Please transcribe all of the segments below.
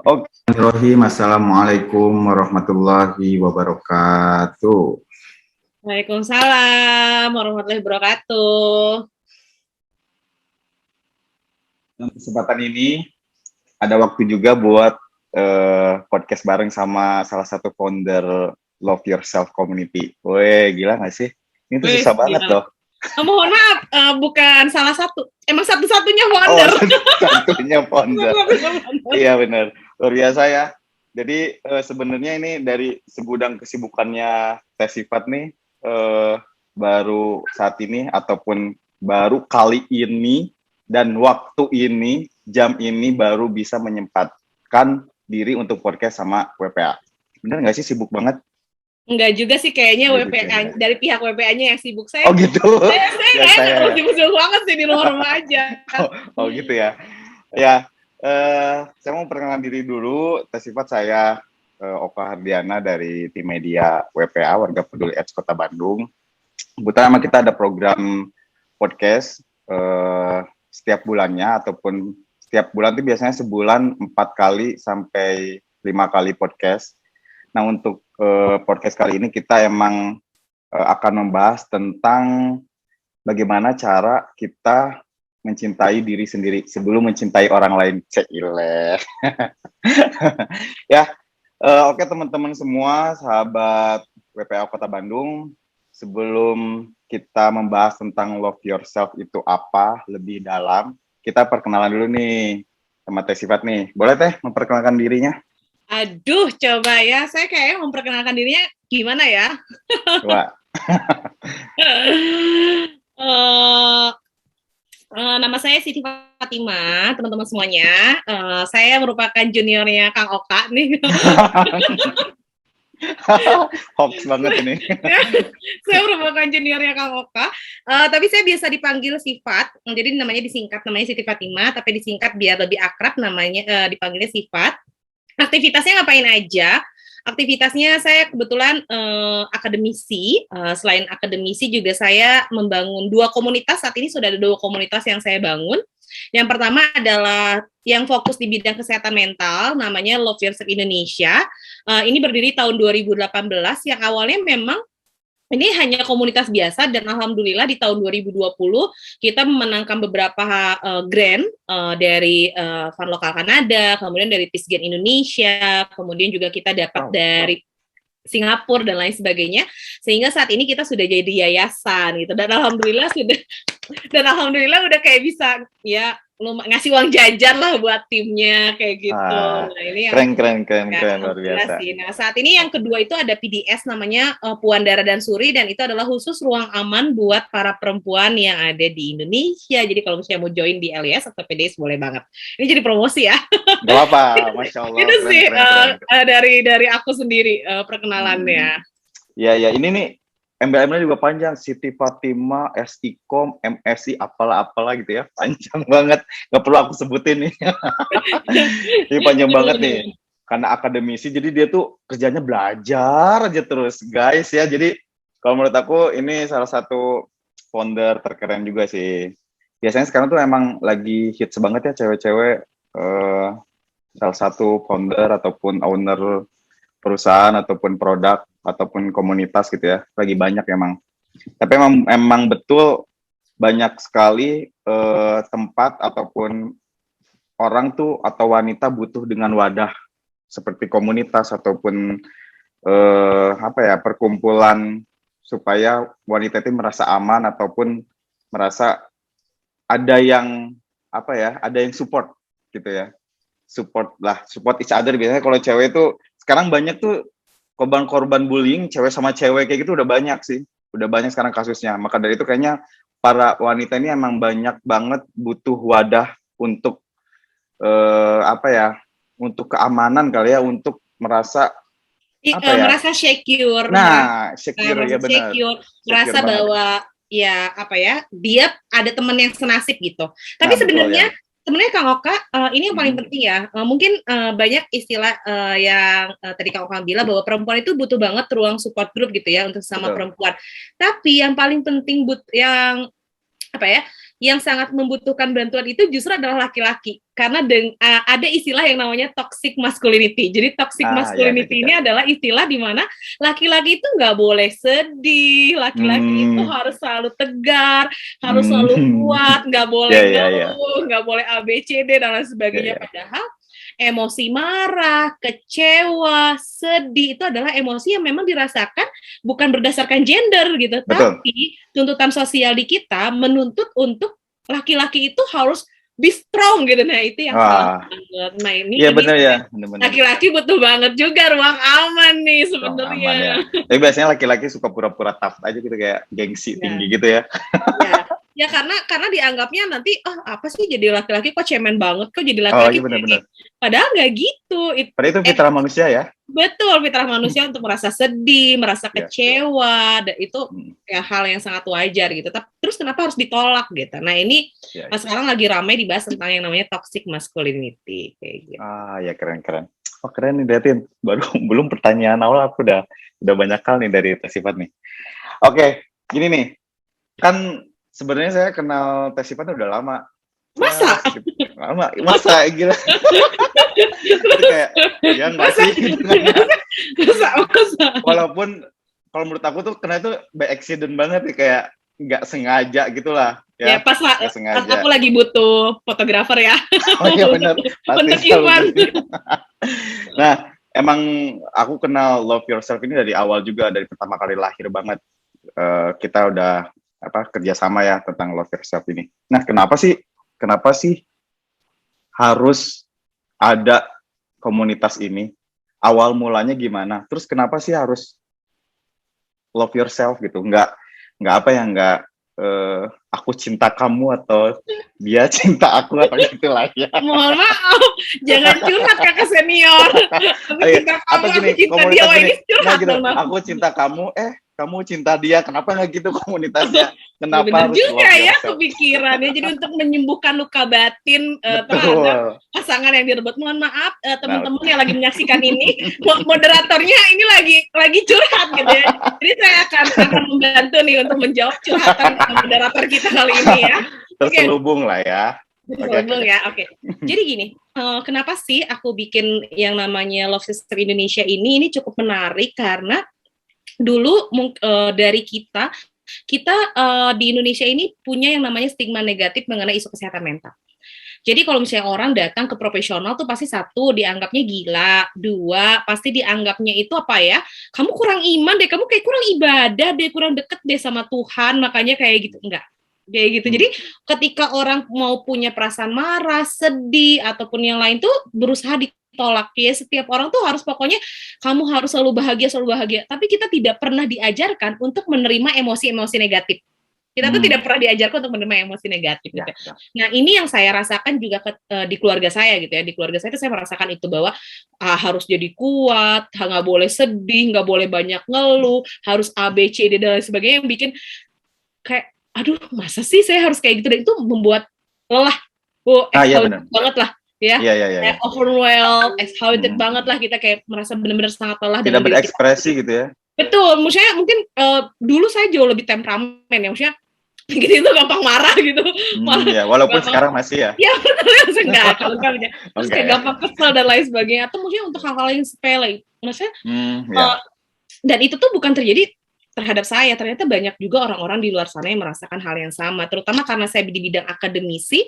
Oke, Assalamualaikum warahmatullahi wabarakatuh. Waalaikumsalam warahmatullahi wabarakatuh. Dalam kesempatan ini ada waktu juga buat podcast bareng sama salah satu founder Love Yourself Community. Weh, gila gak sih? Ini tuh Wih, susah banget gila. loh. Mohon maaf, bukan salah satu. Emang satu-satunya Oh, founder. satunya founder. Satu-satunya founder. Iya benar, luar biasa ya. Jadi sebenarnya ini dari segudang kesibukannya Teh Sifat nih, baru saat ini ataupun baru kali ini dan waktu ini, jam ini baru bisa menyempatkan diri untuk podcast sama WPA. Bener nggak sih, sibuk banget? Enggak juga sih kayaknya Nggak juga, WPA ya. dari pihak WPA-nya yang sibuk. Oh gitu. Saya Ya kayaknya saya. sibuk-sibuk banget sih di rumah aja. Oh gitu ya. Ya, saya mau perkenalkan diri dulu. Teh Sifat, saya Oka Hardiana dari tim media WPA, Warga Peduli AIDS Kota Bandung. Kebetulan kita ada program podcast setiap bulannya, ataupun setiap bulan itu biasanya sebulan 4 kali sampai 5 kali podcast. Nah, untuk podcast kali ini kita emang akan membahas tentang bagaimana cara kita mencintai diri sendiri sebelum mencintai orang lain. Cile. Ya, oke teman-teman semua, sahabat WPA Kota Bandung, sebelum kita membahas tentang love yourself itu apa lebih dalam, kita perkenalan dulu nih sama Teh Sifat nih. Boleh Teh memperkenalkan dirinya? Aduh, coba ya. Saya kayaknya memperkenalkan dirinya gimana ya? Coba. Nama saya Siti Fatima, teman-teman semuanya. Saya merupakan juniornya Kang Oka nih. Hoax banget ini. Saya merupakan juniornya Kang Oka, tapi saya biasa dipanggil Sifat, jadi namanya disingkat, namanya Siti Fatima, tapi disingkat biar lebih akrab, namanya dipanggilnya Sifat. Aktivitasnya ngapain aja? Aktivitasnya saya kebetulan akademisi, selain akademisi juga saya membangun 2 komunitas, saat ini sudah ada 2 komunitas yang saya bangun. Yang pertama adalah yang fokus di bidang kesehatan mental, namanya Love Yourself Indonesia. Ini berdiri tahun 2018, yang awalnya memang ini hanya komunitas biasa, dan alhamdulillah di tahun 2020 kita memenangkan beberapa grant dari Fund Lokal Kanada, kemudian dari Peace Gain Indonesia, kemudian juga kita dapat dari Singapura dan lain sebagainya, sehingga saat ini kita sudah jadi yayasan gitu, dan alhamdulillah udah kayak bisa ya ngasih uang jajan lah buat timnya kayak gitu. Nah ini yang Keren luar biasa. sih. Nah saat ini yang kedua itu ada PDS, namanya Puan Dara dan Suri, dan itu adalah khusus ruang aman buat para perempuan yang ada di Indonesia. Jadi kalau misalnya mau join di LIS atau PDS boleh banget. Ini jadi promosi ya. Gak apa-apa, Masya Allah. Itu sih Keren. dari aku sendiri perkenalannya. Ya, ini nih embel-embelnya juga panjang. Siti Fatima, SIKOM, MSI, apalah gitu ya. Panjang banget. Gak perlu aku sebutin nih. Ini panjang banget nih. Karena akademisi, jadi dia tuh kerjanya belajar aja terus, guys ya. Jadi kalau menurut aku ini salah satu founder terkeren juga sih. Biasanya sekarang tuh emang lagi hits banget ya cewek-cewek. Salah satu founder ataupun owner perusahaan ataupun produk ataupun komunitas gitu ya, lagi banyak emang. Tapi emang betul banyak sekali tempat ataupun orang tuh atau wanita butuh dengan wadah seperti komunitas ataupun perkumpulan, supaya wanita itu merasa aman ataupun merasa ada yang ada yang support gitu ya. Support each other. Biasanya kalau cewek itu sekarang banyak tuh korban-korban bullying cewek sama cewek kayak gitu, udah banyak sih, udah banyak sekarang kasusnya. Maka dari itu kayaknya para wanita ini emang banyak banget butuh wadah untuk untuk keamanan kali ya, untuk merasa merasa secure, secure ya, benar, merasa bahwa ya dia ada teman yang senasib gitu. Tapi sebenarnya Kang Oka, ini yang paling penting ya. Mungkin banyak istilah yang tadi Kang Oka bilang bahwa perempuan itu butuh banget ruang support group gitu ya untuk sama perempuan. Tapi yang paling penting yang sangat membutuhkan bantuan itu justru adalah laki-laki. Karena ada istilah yang namanya toxic masculinity. Jadi toxic Ya ada masculinity juga. ini adalah istilah di mana laki-laki itu nggak boleh sedih, laki-laki itu Hmm, harus selalu tegar, harus selalu hmm. kuat, nggak boleh Ya, ya, ya, ngeluh, nggak boleh ABCD dan lain ya, sebagainya. ya. Padahal emosi marah, kecewa, sedih itu adalah emosi yang memang dirasakan bukan berdasarkan gender gitu, Betul. tapi tuntutan sosial di kita menuntut untuk laki-laki itu harus be strong gitu. Nah, itu yang salah Wah, banget. Nah, iya ini benar ya, benar-benar. laki-laki butuh banget juga ruang aman nih Ruang sebenarnya. aman ya. Tapi biasanya laki-laki suka pura-pura tough aja gitu, kayak gengsi Ya. tinggi gitu ya. Ya, ya karena dianggapnya nanti apa sih jadi laki-laki kok cemen banget, kok jadi Oh iya laki-laki benar-benar. padahal nggak gitu. Padahal itu fitrah manusia ya. Betul, fitrah manusia untuk merasa sedih, merasa Ya. kecewa, dan itu Hmm. ya hal yang sangat wajar gitu. Tapi terus kenapa harus ditolak gitu? Nah, ini Ya. sekarang lagi ramai dibahas tentang yang namanya toxic masculinity kayak gitu. Ya keren-keren. Oh keren nih Datin. Baru belum pertanyaan awal aku udah banyak hal nih dari Teh Sifat nih. Oke, gini nih. Kan sebenarnya saya kenal Teh Sifat udah lama. Masa? Lama, masa gila. Jadi kayak ya enggak sih. Masa? Walaupun kalau menurut aku tuh karena itu by accident banget nih, kayak nggak sengaja gitulah Ya, ya. pas Nggak sengaja. aku lagi butuh fotografer ya. Oh iya benar. Pasti Untuk selalu Ivan. gitu. Nah, emang aku kenal Love Yourself ini dari awal juga, dari pertama kali lahir banget. Kita udah kerjasama ya tentang Love Yourself ini. Nah, kenapa sih harus ada komunitas ini? Awal mulanya gimana? Terus kenapa sih harus love yourself gitu? Nggak aku cinta kamu atau dia cinta aku atau gitulah ya. Mohon maaf, jangan curhat kakak senior. Aku cinta kamu, Atau gini, aku cinta dia. komunitas Wah, gini, ini curhat gitu, dong. aku cinta kamu, kamu cinta dia, kenapa nggak gitu komunitasnya? Kenapa Bener harus juga love ya yourself? kepikirannya. Jadi untuk menyembuhkan luka batin terhadap Betul. pasangan yang direbut. Mohon maaf teman-teman yang lagi menyaksikan ini, moderatornya ini lagi curhat gitu ya. Jadi saya akan membantu nih untuk menjawab curhatan moderator kita kali ini ya. Terselubung lah ya. Terselubung ya, oke. Jadi gini, kenapa sih aku bikin yang namanya Love Sister Indonesia ini cukup menarik karena dulu dari kita di Indonesia ini punya yang namanya stigma negatif mengenai isu kesehatan mental. Jadi kalau misalnya orang datang ke profesional tuh pasti satu dianggapnya gila, dua pasti dianggapnya itu apa ya? Kamu kurang iman deh, kamu kayak kurang ibadah deh, kurang deket deh sama Tuhan, makanya kayak gitu. Enggak. Kayak gitu. Jadi ketika orang mau punya perasaan marah, sedih ataupun yang lain tuh berusaha ditolak ya. Setiap orang tuh harus pokoknya kamu harus selalu bahagia. Tapi kita tidak pernah diajarkan untuk menerima emosi-emosi negatif. Kita tuh tidak pernah diajarkan untuk menerima emosi negatif gitu. Ya. Nah, ini yang saya rasakan juga di keluarga saya gitu ya. Di keluarga saya itu saya merasakan itu bahwa harus jadi kuat, nggak boleh sedih, nggak boleh banyak ngeluh, harus A, B, C, D dan lain sebagainya yang bikin kayak aduh, masa sih saya harus kayak gitu, dan itu membuat lelah. Exhausted banget lah ya. Overwhelmed, exhausted banget lah, kita kayak merasa benar-benar sangat lelah tidak berekspresi gitu ya. Betul, maksudnya mungkin dulu saya jauh lebih temperamen ya, maksudnya gitu itu gampang marah gitu. Ya, walaupun gampang, sekarang masih ya. Ya betul, enggak kalau enggak. Terus kayak gampang kesel dan lain sebagainya, atau maksudnya untuk hal-hal yang sepele. Maksudnya dan itu tuh bukan terjadi terhadap saya, ternyata banyak juga orang-orang di luar sana yang merasakan hal yang sama, terutama karena saya di bidang akademisi,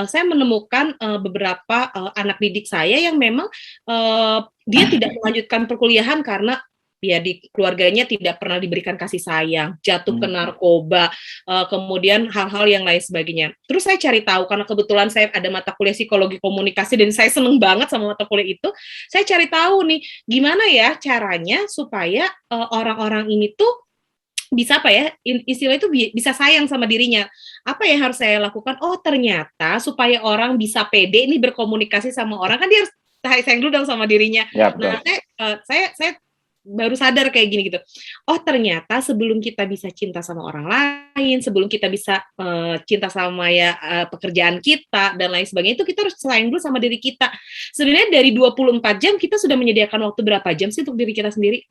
saya menemukan beberapa anak didik saya yang memang dia tidak melanjutkan perkuliahan karena ya di keluarganya tidak pernah diberikan kasih sayang, jatuh ke narkoba, kemudian hal-hal yang lain sebagainya. Terus saya cari tahu, karena kebetulan saya ada mata kuliah psikologi komunikasi dan saya seneng banget sama mata kuliah itu, saya cari tahu nih, gimana ya caranya supaya orang-orang ini tuh bisa apa ya, istilah itu bisa sayang sama dirinya. Apa yang harus saya lakukan? Oh ternyata supaya orang bisa pede ini berkomunikasi sama orang, kan dia harus sayang dulu dong sama dirinya. Ya, nah saya baru sadar kayak gini gitu. Oh ternyata sebelum kita bisa cinta sama orang lain, sebelum kita bisa cinta sama ya pekerjaan kita dan lain sebagainya, itu kita harus sayang dulu sama diri kita. Sebenarnya dari 24 jam kita sudah menyediakan waktu berapa jam sih untuk diri kita sendiri?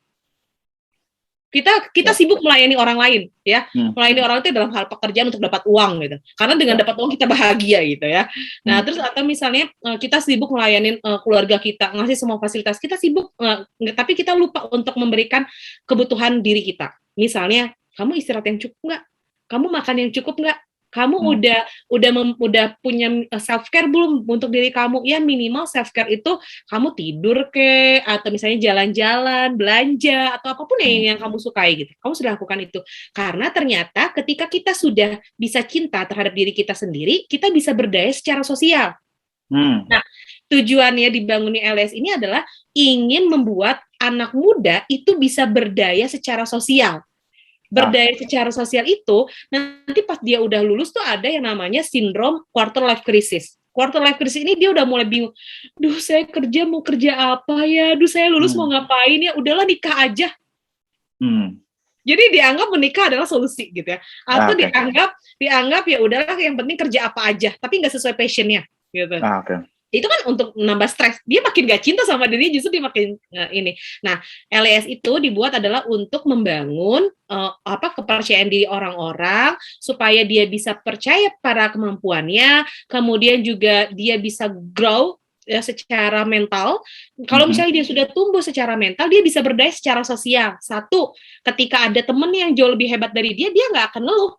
Kita sibuk melayani orang lain, ya. Hmm. Melayani orang itu dalam hal pekerjaan untuk dapat uang gitu. Karena dengan dapat uang kita bahagia gitu ya. Nah, terus atau misalnya kita sibuk melayani keluarga kita, ngasih semua fasilitas. Kita sibuk tapi kita lupa untuk memberikan kebutuhan diri kita. Misalnya, kamu istirahat yang cukup nggak? Kamu makan yang cukup nggak? Kamu udah punya self care belum untuk diri kamu? Ya minimal self care itu kamu tidur atau misalnya jalan-jalan, belanja atau apapun yang kamu sukai gitu. Kamu sudah lakukan itu. Karena ternyata ketika kita sudah bisa cinta terhadap diri kita sendiri, kita bisa berdaya secara sosial. Nah, tujuannya dibangunnya LS ini adalah ingin membuat anak muda itu bisa berdaya secara sosial. Berdaya secara sosial itu, nanti pas dia udah lulus tuh ada yang namanya sindrom quarter life crisis. Quarter life crisis ini dia udah mulai bingung. Duh, saya mau kerja apa ya? Duh, saya lulus mau ngapain ya? Udahlah nikah aja. Jadi dianggap menikah adalah solusi gitu ya. Atau dianggap ya udahlah yang penting kerja apa aja, tapi nggak sesuai passionnya gitu. Itu kan untuk menambah stres. Dia makin gak cinta sama dirinya, justru dia makin ini. Nah, LES itu dibuat adalah untuk membangun kepercayaan diri orang-orang supaya dia bisa percaya pada kemampuannya, kemudian juga dia bisa grow ya, secara mental. Kalau misalnya dia sudah tumbuh secara mental, dia bisa berdaya secara sosial. Satu, ketika ada temen yang jauh lebih hebat dari dia nggak akan ngeluh.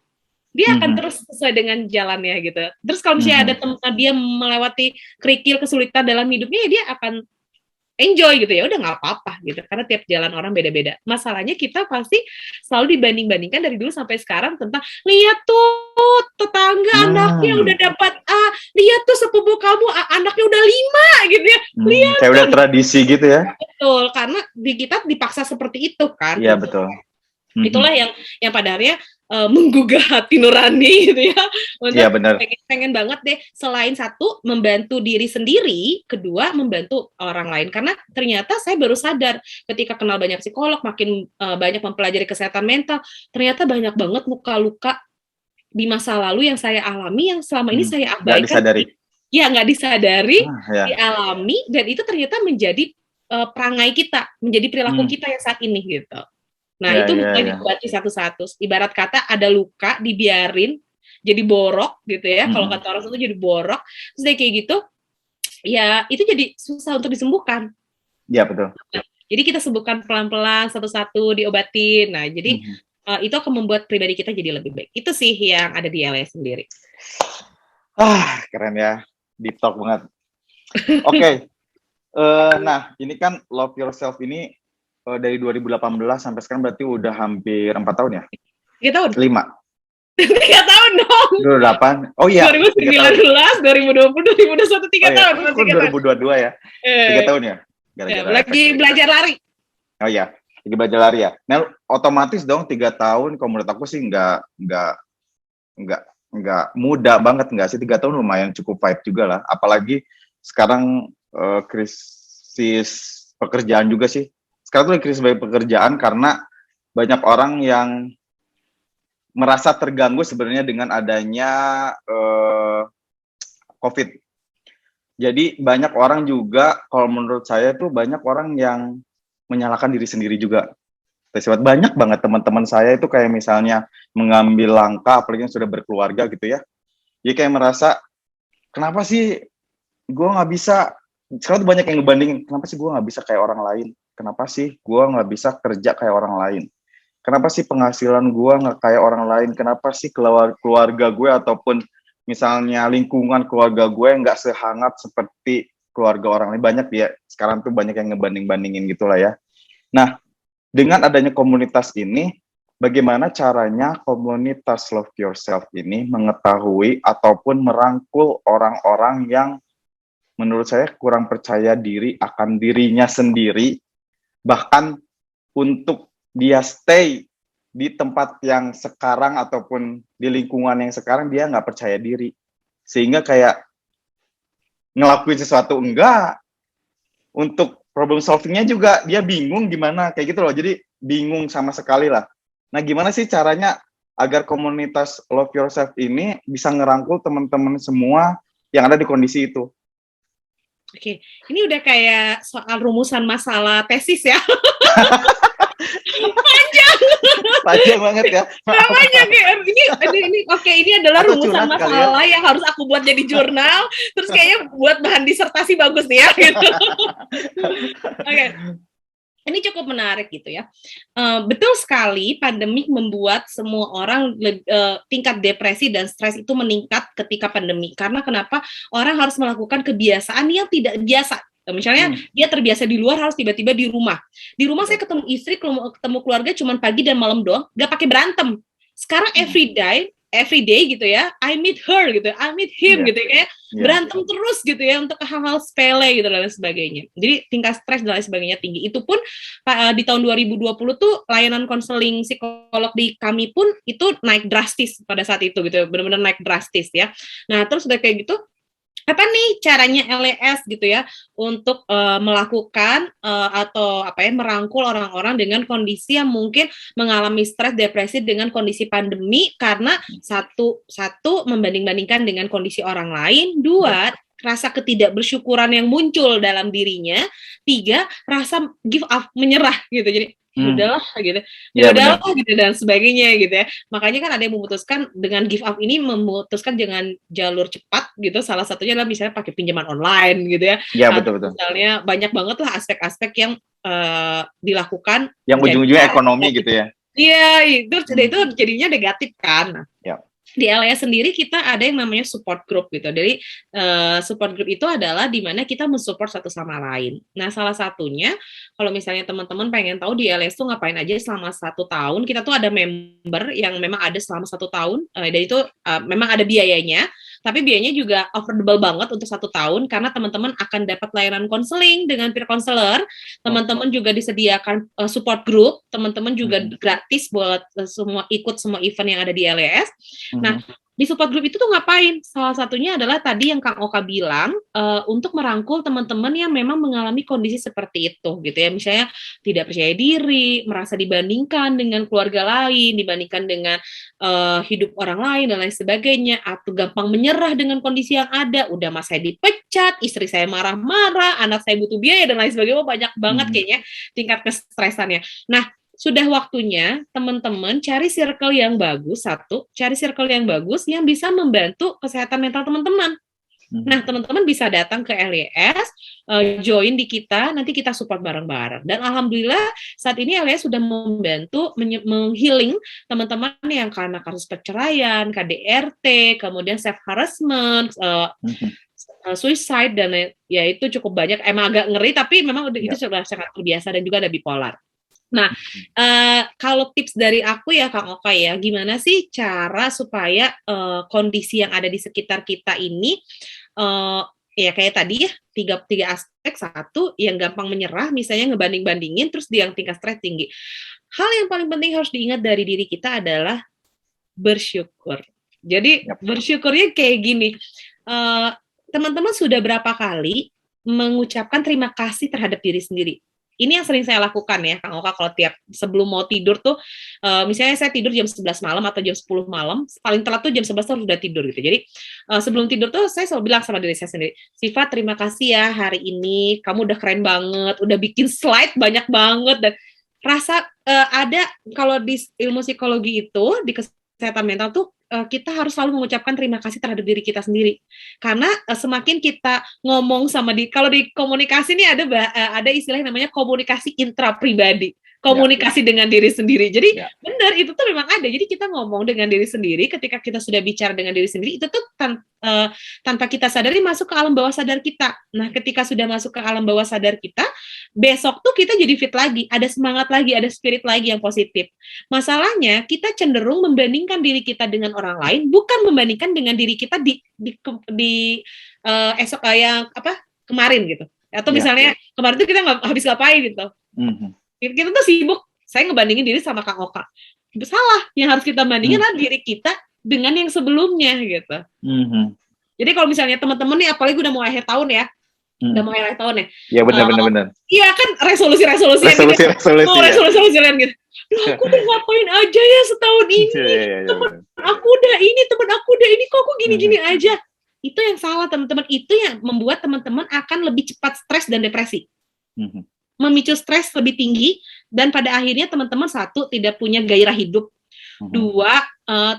Dia akan terus sesuai dengan jalannya gitu. Terus kalau misalnya ada dia melewati kerikil kesulitan dalam hidupnya, ya dia akan enjoy gitu, ya udah nggak apa-apa gitu. Karena tiap jalan orang beda-beda. Masalahnya kita pasti selalu dibanding-bandingkan dari dulu sampai sekarang tentang lihat tuh tetangga anaknya udah dapat A, lihat tuh sepupu kamu anaknya udah 5 gitu ya. Lihat kayak udah tradisi gitu ya. Betul, karena kita dipaksa seperti itu kan. Iya betul. Itulah yang pada akhirnya menggugah hati nurani gitu ya. Untuk pengen banget deh, selain satu membantu diri sendiri, kedua membantu orang lain. Karena ternyata saya baru sadar ketika kenal banyak psikolog, makin banyak mempelajari kesehatan mental, ternyata banyak banget luka-luka di masa lalu yang saya alami, yang selama ini saya abaikan. Nggak disadari. Ya, nggak disadari, dialami, dan itu ternyata menjadi perangai kita, menjadi perilaku kita yang saat ini gitu. Nah, itu mulai diobati satu-satu. Ibarat kata ada luka, dibiarin jadi borok gitu ya. Kalau kata orang itu jadi borok, terus kayak gitu, ya itu jadi susah untuk disembuhkan. Iya, betul. Jadi kita sembuhkan pelan-pelan, satu-satu, diobatin. Nah, jadi itu akan membuat pribadi kita jadi lebih baik. Itu sih yang ada di LS sendiri. Keren ya. Deep talk banget. Oke. Nah, ini kan Love Yourself ini dari 2018 sampai sekarang berarti udah hampir 4 tahun ya? 3 tahun? 5? 3 tahun dong! 2008? Oh iya. 2019, 2020, 2021, 3 tahun. Kok 2022 ya? 3 tahun ya? Lagi belajar lari. Oh iya, lagi belajar lari ya. Nah, otomatis dong 3 tahun, kalau menurut aku sih nggak muda banget, nggak sih? 3 tahun lumayan cukup fight juga lah. Apalagi sekarang krisis pekerjaan juga sih. Sekarang tuh krisis pekerjaan karena banyak orang yang merasa terganggu sebenarnya dengan adanya COVID. Jadi banyak orang juga, kalau menurut saya tuh banyak orang yang menyalahkan diri sendiri juga. Banyak banget teman-teman saya itu kayak misalnya mengambil langkah, apalagi yang sudah berkeluarga gitu ya. Dia kayak merasa, kenapa sih gue nggak bisa? Sekarang tuh banyak yang ngebandingin, kenapa sih gue nggak bisa kayak orang lain? Kenapa sih gue nggak bisa kerja kayak orang lain? Kenapa sih penghasilan gue nggak kayak orang lain? Kenapa sih keluarga gue ataupun misalnya lingkungan keluarga gue nggak sehangat seperti keluarga orang lain? Banyak ya, sekarang tuh banyak yang ngebanding-bandingin gitulah ya. Nah, dengan adanya komunitas ini, bagaimana caranya komunitas Love Yourself ini mengetahui ataupun merangkul orang-orang yang menurut saya kurang percaya diri akan dirinya sendiri, bahkan untuk dia stay di tempat yang sekarang ataupun di lingkungan yang sekarang dia nggak percaya diri, sehingga kayak ngelakuin sesuatu enggak, untuk problem solvingnya juga dia bingung gimana, kayak gitu loh. Jadi bingung sama sekali lah. Nah, gimana sih caranya agar komunitas Love Yourself ini bisa ngerangkul teman-teman semua yang ada di kondisi itu? Oke, ini udah kayak soal rumusan masalah tesis ya. Panjang banget ya. namanya kayak ini oke, ini adalah Atau rumusan curhat kali ya. masalah yang harus aku buat jadi jurnal, terus kayaknya buat bahan disertasi bagus nih ya gitu. Oke. Ini cukup menarik gitu ya. Betul sekali, pandemik membuat semua orang tingkat depresi dan stres itu meningkat ketika pandemi. Karena kenapa? Orang harus melakukan kebiasaan yang tidak biasa. Misalnya dia terbiasa di luar, harus tiba-tiba di rumah. Di rumah saya ketemu istri, ketemu keluarga cuma pagi dan malam doang, gak pakai berantem. Sekarang every day gitu ya, I meet her gitu, I meet him gitu ya, kayak berantem terus gitu ya untuk hal-hal sepele gitu dan lain sebagainya. Jadi tingkat stres dan lain sebagainya tinggi. Itu pun di tahun 2020 tuh layanan konseling psikolog di kami pun itu naik drastis pada saat itu gitu, benar-benar naik drastis ya. Nah terus udah kayak gitu, apa nih caranya LES gitu ya untuk melakukan atau apa ya merangkul orang-orang dengan kondisi yang mungkin mengalami stres depresi dengan kondisi pandemi karena satu membanding-bandingkan dengan kondisi orang lain, dua rasa ketidakbersyukuran yang muncul dalam dirinya, tiga rasa give up menyerah gitu. Jadi udahlah gitu, udahlah gitu dan sebagainya gitu ya. Makanya kan ada yang memutuskan dengan give up ini memutuskan dengan jalur cepat gitu. Salah satunya adalah misalnya pakai pinjaman online gitu ya. Iya betul. Misalnya banyak banget lah aspek-aspek yang dilakukan. Yang ujung-ujungnya ekonomi gitu ya. Iya itu jadinya negatif kan. Nah, di LES sendiri kita ada yang namanya support group gitu. Jadi support group itu adalah di mana kita mensupport satu sama lain. Nah salah satunya kalau misalnya teman-teman pengen tahu di LES tuh ngapain aja selama 1 tahun, kita tuh ada member yang memang ada selama 1 tahun dan itu memang ada biayanya. Tapi biayanya juga affordable banget untuk 1 tahun karena teman-teman akan dapat layanan konseling dengan peer counselor. Teman-teman juga disediakan support group. Teman-teman juga gratis buat ikut semua event yang ada di LES. Nah, di support group itu tuh ngapain? Salah satunya adalah tadi yang Kang Oka bilang, untuk merangkul teman-teman yang memang mengalami kondisi seperti itu, gitu ya. Misalnya tidak percaya diri, merasa dibandingkan dengan keluarga lain, dibandingkan dengan hidup orang lain, dan lain sebagainya, atau gampang menyerah dengan kondisi yang ada. Udah mas saya dipecat, istri saya marah-marah, anak saya butuh biaya, dan lain sebagainya. Banyak banget kayaknya tingkat kestresannya. Nah, sudah waktunya teman-teman cari circle yang bagus, cari circle yang bagus yang bisa membantu kesehatan mental teman-teman. Nah, teman-teman bisa datang ke LES, join di kita, nanti kita support bareng-bareng. Dan alhamdulillah saat ini LES sudah membantu menghealing teman-teman yang karena kasus perceraian, KDRT, kemudian self harassment, suicide, dan ya itu cukup banyak. Emang agak ngeri, tapi memang itu sudah sangat terbiasa, dan juga ada bipolar. Nah, kalau tips dari aku ya Kang Oka ya, gimana sih cara supaya kondisi yang ada di sekitar kita ini, ya kayak tadi ya, tiga aspek. Satu, yang gampang menyerah, misalnya ngebanding-bandingin, terus yang tingkat stres tinggi. Hal yang paling penting harus diingat dari diri kita adalah bersyukur. Jadi bersyukurnya kayak gini, teman-teman sudah berapa kali mengucapkan terima kasih terhadap diri sendiri? Ini yang sering saya lakukan ya, Kang Oka, kalau tiap sebelum mau tidur tuh, misalnya saya tidur jam 11 malam atau jam 10 malam, paling telat tuh jam 11 tuh udah tidur gitu. Jadi sebelum tidur tuh saya selalu bilang sama diri saya sendiri, Siva terima kasih ya hari ini, kamu udah keren banget, udah bikin slide banyak banget, dan rasa ada, kalau di ilmu psikologi itu, di kesehatan mental tuh, kita harus selalu mengucapkan terima kasih terhadap diri kita sendiri. Karena semakin kita ngomong sama kalau di komunikasi ini ada istilah yang namanya komunikasi intrapribadi. Komunikasi dengan diri sendiri. Jadi benar, itu tuh memang ada. Jadi kita ngomong dengan diri sendiri, ketika kita sudah bicara dengan diri sendiri, itu tuh tanpa kita sadari masuk ke alam bawah sadar kita. Nah, ketika sudah masuk ke alam bawah sadar kita, besok tuh kita jadi fit lagi, ada semangat lagi, ada spirit lagi yang positif. Masalahnya, kita cenderung membandingkan diri kita dengan orang lain, bukan membandingkan dengan diri kita di esok yang kemarin gitu. Atau misalnya kemarin tuh kita nggak habis ngapain gitu. Kita tuh sibuk, saya ngebandingin diri sama Kang Oka. Salah, yang harus kita bandingin adalah diri kita dengan yang sebelumnya gitu. Jadi kalau misalnya teman-teman nih, apalagi udah mau akhir tahun ya, udah mau akhir tahun ya. Iya benar. Iya kan resolusi gitu. Resolusi gitu. Duh, aku udah ngapain aja ya setahun ini. Temen aku udah ini, kok aku gini-gini aja. Itu yang salah teman-teman. Itu yang membuat teman-teman akan lebih cepat stres dan depresi. Memicu stres lebih tinggi dan pada akhirnya teman-teman satu tidak punya gairah hidup, dua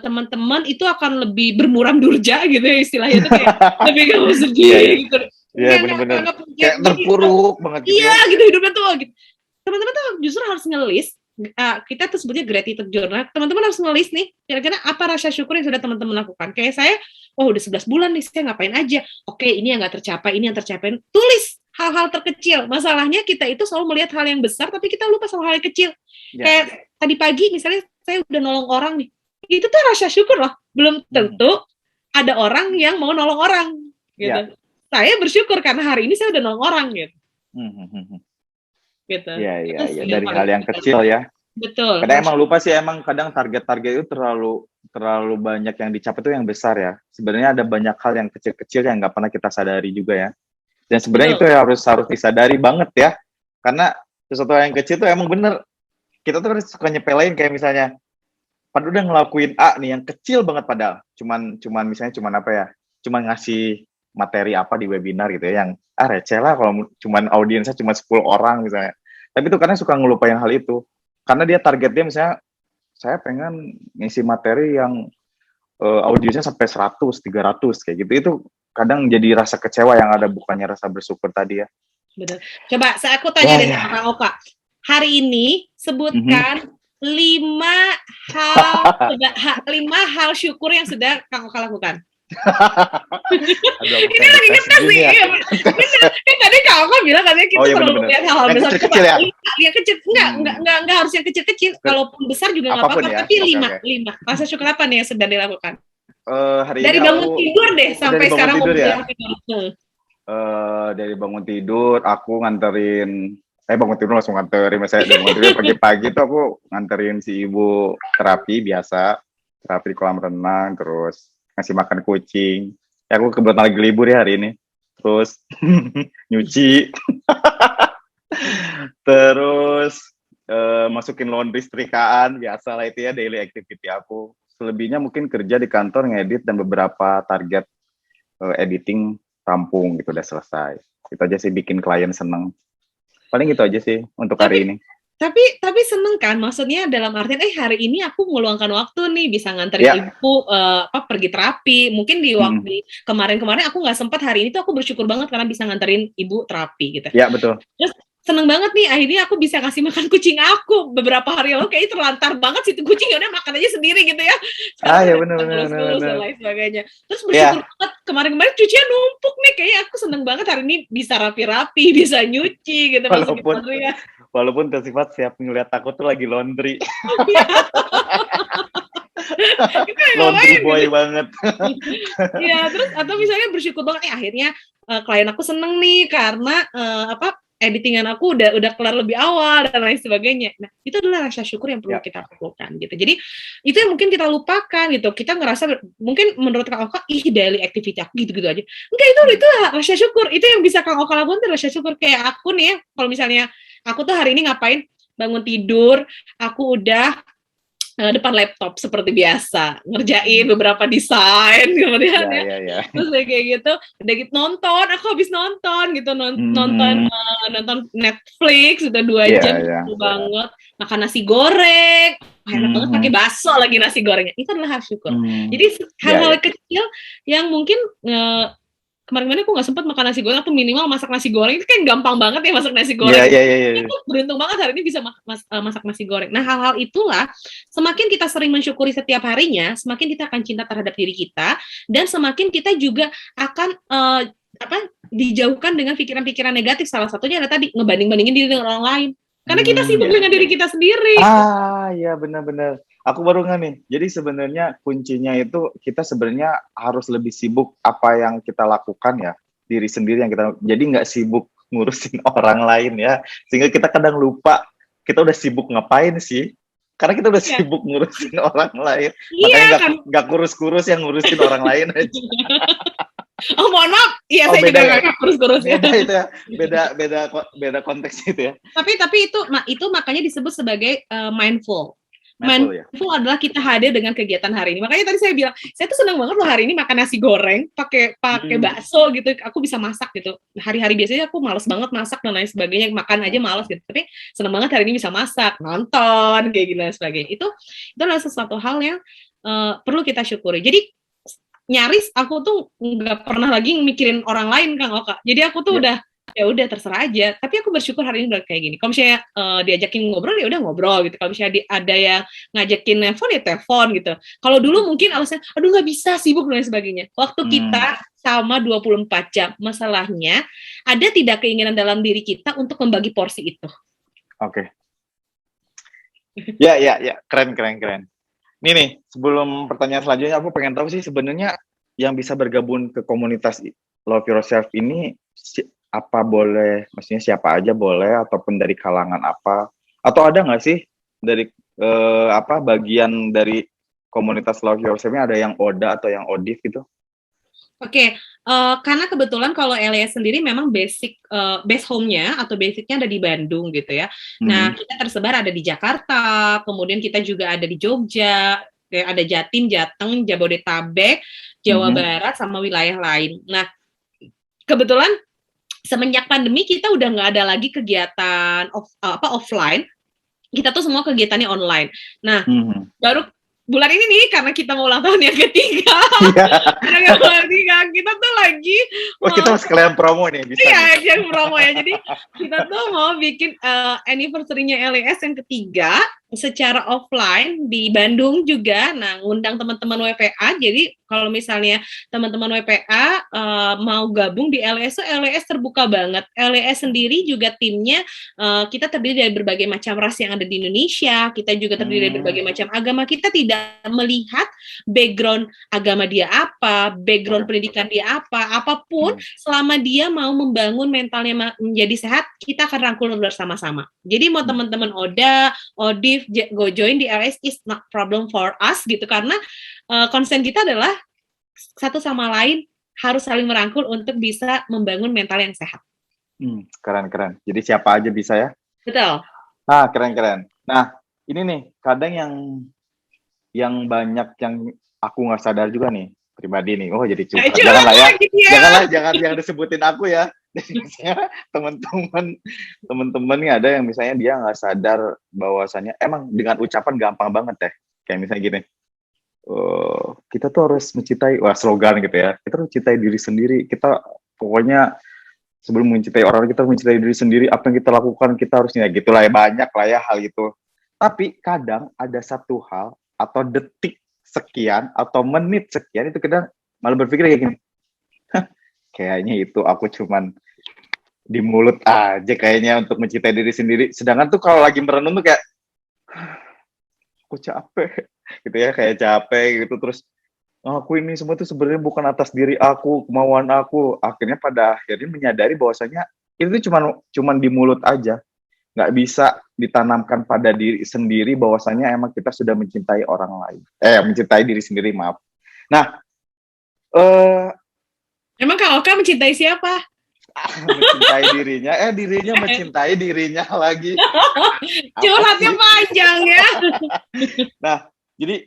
teman-teman itu akan lebih bermuram durja gitu ya istilahnya itu kayak lebih gak mau sedih gitu. Iya benar-benar kayak terpuruk banget gitu. Iya gitu hidupnya tuh gitu. Teman-teman tuh justru harus ngelis. Kita tuh sebutnya gratitude journal. Teman-teman harus ngelis nih kira-kira apa rasa syukur yang sudah teman-teman lakukan. Kayak saya, udah 11 bulan nih saya ngapain aja. Oke, ini yang nggak tercapai, ini yang tercapai. Tulis hal-hal terkecil. Masalahnya kita itu selalu melihat hal yang besar, tapi kita lupa sama hal yang kecil. Kayak tadi pagi misalnya saya udah nolong orang nih. Itu tuh rasa syukur loh. Belum tentu ada orang yang mau nolong orang gitu. Saya bersyukur karena hari ini saya udah nolong orang gitu. Gitu. Iya. Dari hal yang kecil ya. Betul. Kadang emang lupa sih, emang kadang target-target itu terlalu banyak yang dicapai itu yang besar ya. Sebenarnya ada banyak hal yang kecil-kecil yang nggak pernah kita sadari juga ya. Dan sebenarnya itu harus disadari banget ya. Karena sesuatu yang kecil itu emang bener. Kita tuh suka nyepelein kayak misalnya, padahal udah ngelakuin A nih yang kecil banget padahal. Cuman apa ya? Cuman ngasih materi apa di webinar gitu ya, yang receh lah kalau cuman audiensnya cuma 10 orang misalnya. Tapi itu karena suka ngelupain hal itu. Karena dia targetnya misalnya saya pengen ngisi materi yang audiensnya sampai 100, 300 kayak gitu. Itu kadang jadi rasa kecewa yang ada, bukannya rasa bersyukur tadi ya. Betul. Coba aku tanya deh sama Kang Oka. Hari ini sebutkan 5 hal syukur yang sudah Kang Oka lakukan. Ini lagi ngetes sih. Kan tadi Kang Oka bilang katanya kita perlu lihat hal-hal besar. Kecil ya? Yang kecil enggak harus yang kecil-kecil. Kalaupun besar juga enggak apa-apa, ya? tapi 5. Rasa syukur apa nih yang sedang dilakukan? Hari dari ini bangun tidur deh sampai sekarang dari bangun tidur aku nganterin. Saya bangun tidur langsung nganterin, misalnya bangun tidur pagi-pagi tuh aku nganterin si ibu terapi biasa, terapi di kolam renang, terus ngasih makan kucing. Ya aku kebetulan lagi libur ya hari ini. Terus nyuci. Terus masukin laundry setrikaan, biasa lah itu ya daily activity aku. Selebihnya mungkin kerja di kantor, ngedit, dan beberapa target editing rampung gitu, udah selesai. Itu aja sih bikin klien seneng. Paling gitu aja sih untuk hari ini. Tapi seneng kan, maksudnya dalam artian hari ini aku meluangkan waktu nih bisa nganterin ibu pergi terapi. Mungkin di waktu kemarin-kemarin aku nggak sempat, hari ini tuh aku bersyukur banget karena bisa nganterin ibu terapi gitu. Iya betul. Terus seneng banget nih akhirnya aku bisa kasih makan kucing aku. Beberapa hari lalu kayaknya terlantar banget situ kucing, ya udah makan aja sendiri gitu ya. Iya benar. Dan lain sebagainya. Terus bersyukur banget kemarin-kemarin cucian numpuk nih, kayaknya aku seneng banget hari ini bisa rapi-rapi, bisa nyuci gitu. Walaupun tersifat siap ngeliat aku tuh lagi laundry. Laundry boy banget. Iya, terus atau misalnya bersyukur banget akhirnya klien aku seneng nih karena editingan aku udah kelar lebih awal dan lain sebagainya. Nah, itu adalah rasa syukur yang perlu kita lakukan gitu. Jadi itu yang mungkin kita lupakan gitu. Kita ngerasa mungkin menurut Kang Oka daily activity aku gitu-gitu aja. Enggak, itu rasa syukur. Itu yang bisa Kang Oka lakukan, itu rasa syukur. Kayak aku nih ya, kalau misalnya aku tuh hari ini ngapain? Bangun tidur, aku udah depan laptop seperti biasa, ngerjain beberapa desain, kemudian terus kayak gitu, udah gitu nonton, aku habis nonton gitu, nonton Netflix udah 2 jam, banget, makan nasi goreng, enak banget pakai bakso lagi nasi gorengnya, itu adalah hal syukur. Jadi hal-hal kecil yang mungkin kemarin-kemarin aku nggak sempat makan nasi goreng, atau minimal masak nasi goreng, itu kan gampang banget ya masak nasi goreng. Aku beruntung banget hari ini bisa masak nasi goreng. Nah, hal-hal itulah semakin kita sering mensyukuri setiap harinya, semakin kita akan cinta terhadap diri kita, dan semakin kita juga akan dijauhkan dengan pikiran-pikiran negatif. Salah satunya adalah tadi ngebanding-bandingin diri dengan orang lain. Karena kita sibuk dengan diri kita sendiri. Iya benar-benar. Aku baru nggak nih. Jadi sebenarnya kuncinya itu kita sebenarnya harus lebih sibuk apa yang kita lakukan ya, diri sendiri yang kita. Jadi nggak sibuk ngurusin orang lain ya. Sehingga kita kadang lupa kita udah sibuk ngapain sih. Karena kita udah sibuk ngurusin orang lain. Makanya nggak kurus-kurus yang ngurusin orang lain aja. Oh mohon maaf, saya juga nggak kurus-kurus ya. Beda konteks itu ya. Tapi itu makanya disebut sebagai mindful. Mindful ya. Mindful adalah kita hadir dengan kegiatan hari ini. Makanya tadi saya bilang, saya tuh senang banget loh hari ini makan nasi goreng, pakai bakso gitu. Aku bisa masak gitu. Hari-hari biasanya aku malas banget masak dan lain sebagainya, makan aja malas gitu. Tapi senang banget hari ini bisa masak, nonton kayak gitu dan sebagainya. Itu adalah sesuatu hal yang perlu kita syukuri. Jadi nyaris aku tuh nggak pernah lagi mikirin orang lain, Kang Oka. Jadi aku tuh udah ya udah terserah aja. Tapi aku bersyukur hari ini udah kayak gini. Kalau misalnya diajakin ngobrol ya udah ngobrol gitu. Kalau misalnya ada yang ngajakin telepon ya telepon gitu. Kalau dulu mungkin alasan aduh nggak bisa, sibuk dan lain sebagainya. Waktu kita sama 24 jam, masalahnya ada tidak keinginan dalam diri kita untuk membagi porsi itu. Oke. Ya, keren. Ini nih, sebelum pertanyaan selanjutnya, aku pengen tahu sih sebenarnya yang bisa bergabung ke komunitas Love Yourself ini apa boleh, maksudnya siapa aja boleh, ataupun dari kalangan apa, atau ada nggak sih dari bagian dari komunitas Love Yourself ini ada yang ODA atau yang ODIF gitu? Oke, karena kebetulan kalau LYS sendiri memang base home-nya atau basicnya ada di Bandung gitu ya. Nah, kita tersebar ada di Jakarta, kemudian kita juga ada di Jogja, ada Jatim, Jateng, Jabodetabek, Jawa Barat, sama wilayah lain. Nah, kebetulan semenjak pandemi kita udah nggak ada lagi kegiatan offline, kita tuh semua kegiatannya online. Nah, baru bulan ini nih karena kita mau ulang tahun yang ketiga, kita tuh lagi kita harus sekalian promo nih, bisa. Iya, yang promo ya. Jadi kita tuh mau bikin anniversary-nya LES yang ketiga secara offline di Bandung juga. Nah, ngundang teman-teman WPA. Jadi kalau misalnya teman-teman WPA mau gabung di LES, LES terbuka banget. LES sendiri juga timnya kita terdiri dari berbagai macam ras yang ada di Indonesia. Kita juga terdiri dari berbagai macam agama. Kita tidak melihat background agama dia apa, background pendidikan dia apa, apapun, selama dia mau membangun mentalnya menjadi sehat, kita akan rangkul bersama-sama. Jadi mau teman-teman ODA, ODIF, go join di LS is not problem for us gitu, karena konsen kita adalah satu sama lain harus saling merangkul untuk bisa membangun mental yang sehat. Keren. Jadi siapa aja bisa ya? Betul. Keren. Nah, ini nih kadang yang banyak yang aku nggak sadar juga nih pribadi nih. Oh, jadi curhat. Jangan disebutin aku ya. Misalnya teman-teman nih ada yang misalnya dia nggak sadar bahwasannya emang dengan ucapan gampang banget deh. Kayak misalnya gini, kita tuh harus mencintai, slogan gitu ya. Kita harus mencintai diri sendiri. Kita pokoknya sebelum mencintai orang, kita harus mencintai diri sendiri. Apa yang kita lakukan kita harusnya gitulah ya, banyak lah ya hal itu. Tapi kadang ada satu hal atau detik sekian atau menit sekian itu kita malah berpikir kayak gini. Kayaknya itu aku cuman di mulut aja kayaknya untuk mencintai diri sendiri. Sedangkan tuh kalau lagi merenung tuh kayak aku capek gitu ya, kayak capek gitu. Terus aku ini semua tuh sebenarnya bukan atas diri aku, kemauan aku. Akhirnya pada akhirnya menyadari bahwasanya itu tuh cuman di mulut aja. Nggak bisa ditanamkan pada diri sendiri bahwasanya emang kita sudah mencintai orang lain. Mencintai diri sendiri, maaf. Nah, emang Kak Oka mencintai siapa? Mencintai dirinya, dirinya mencintai dirinya lagi. Curhatnya panjang ya. Nah, jadi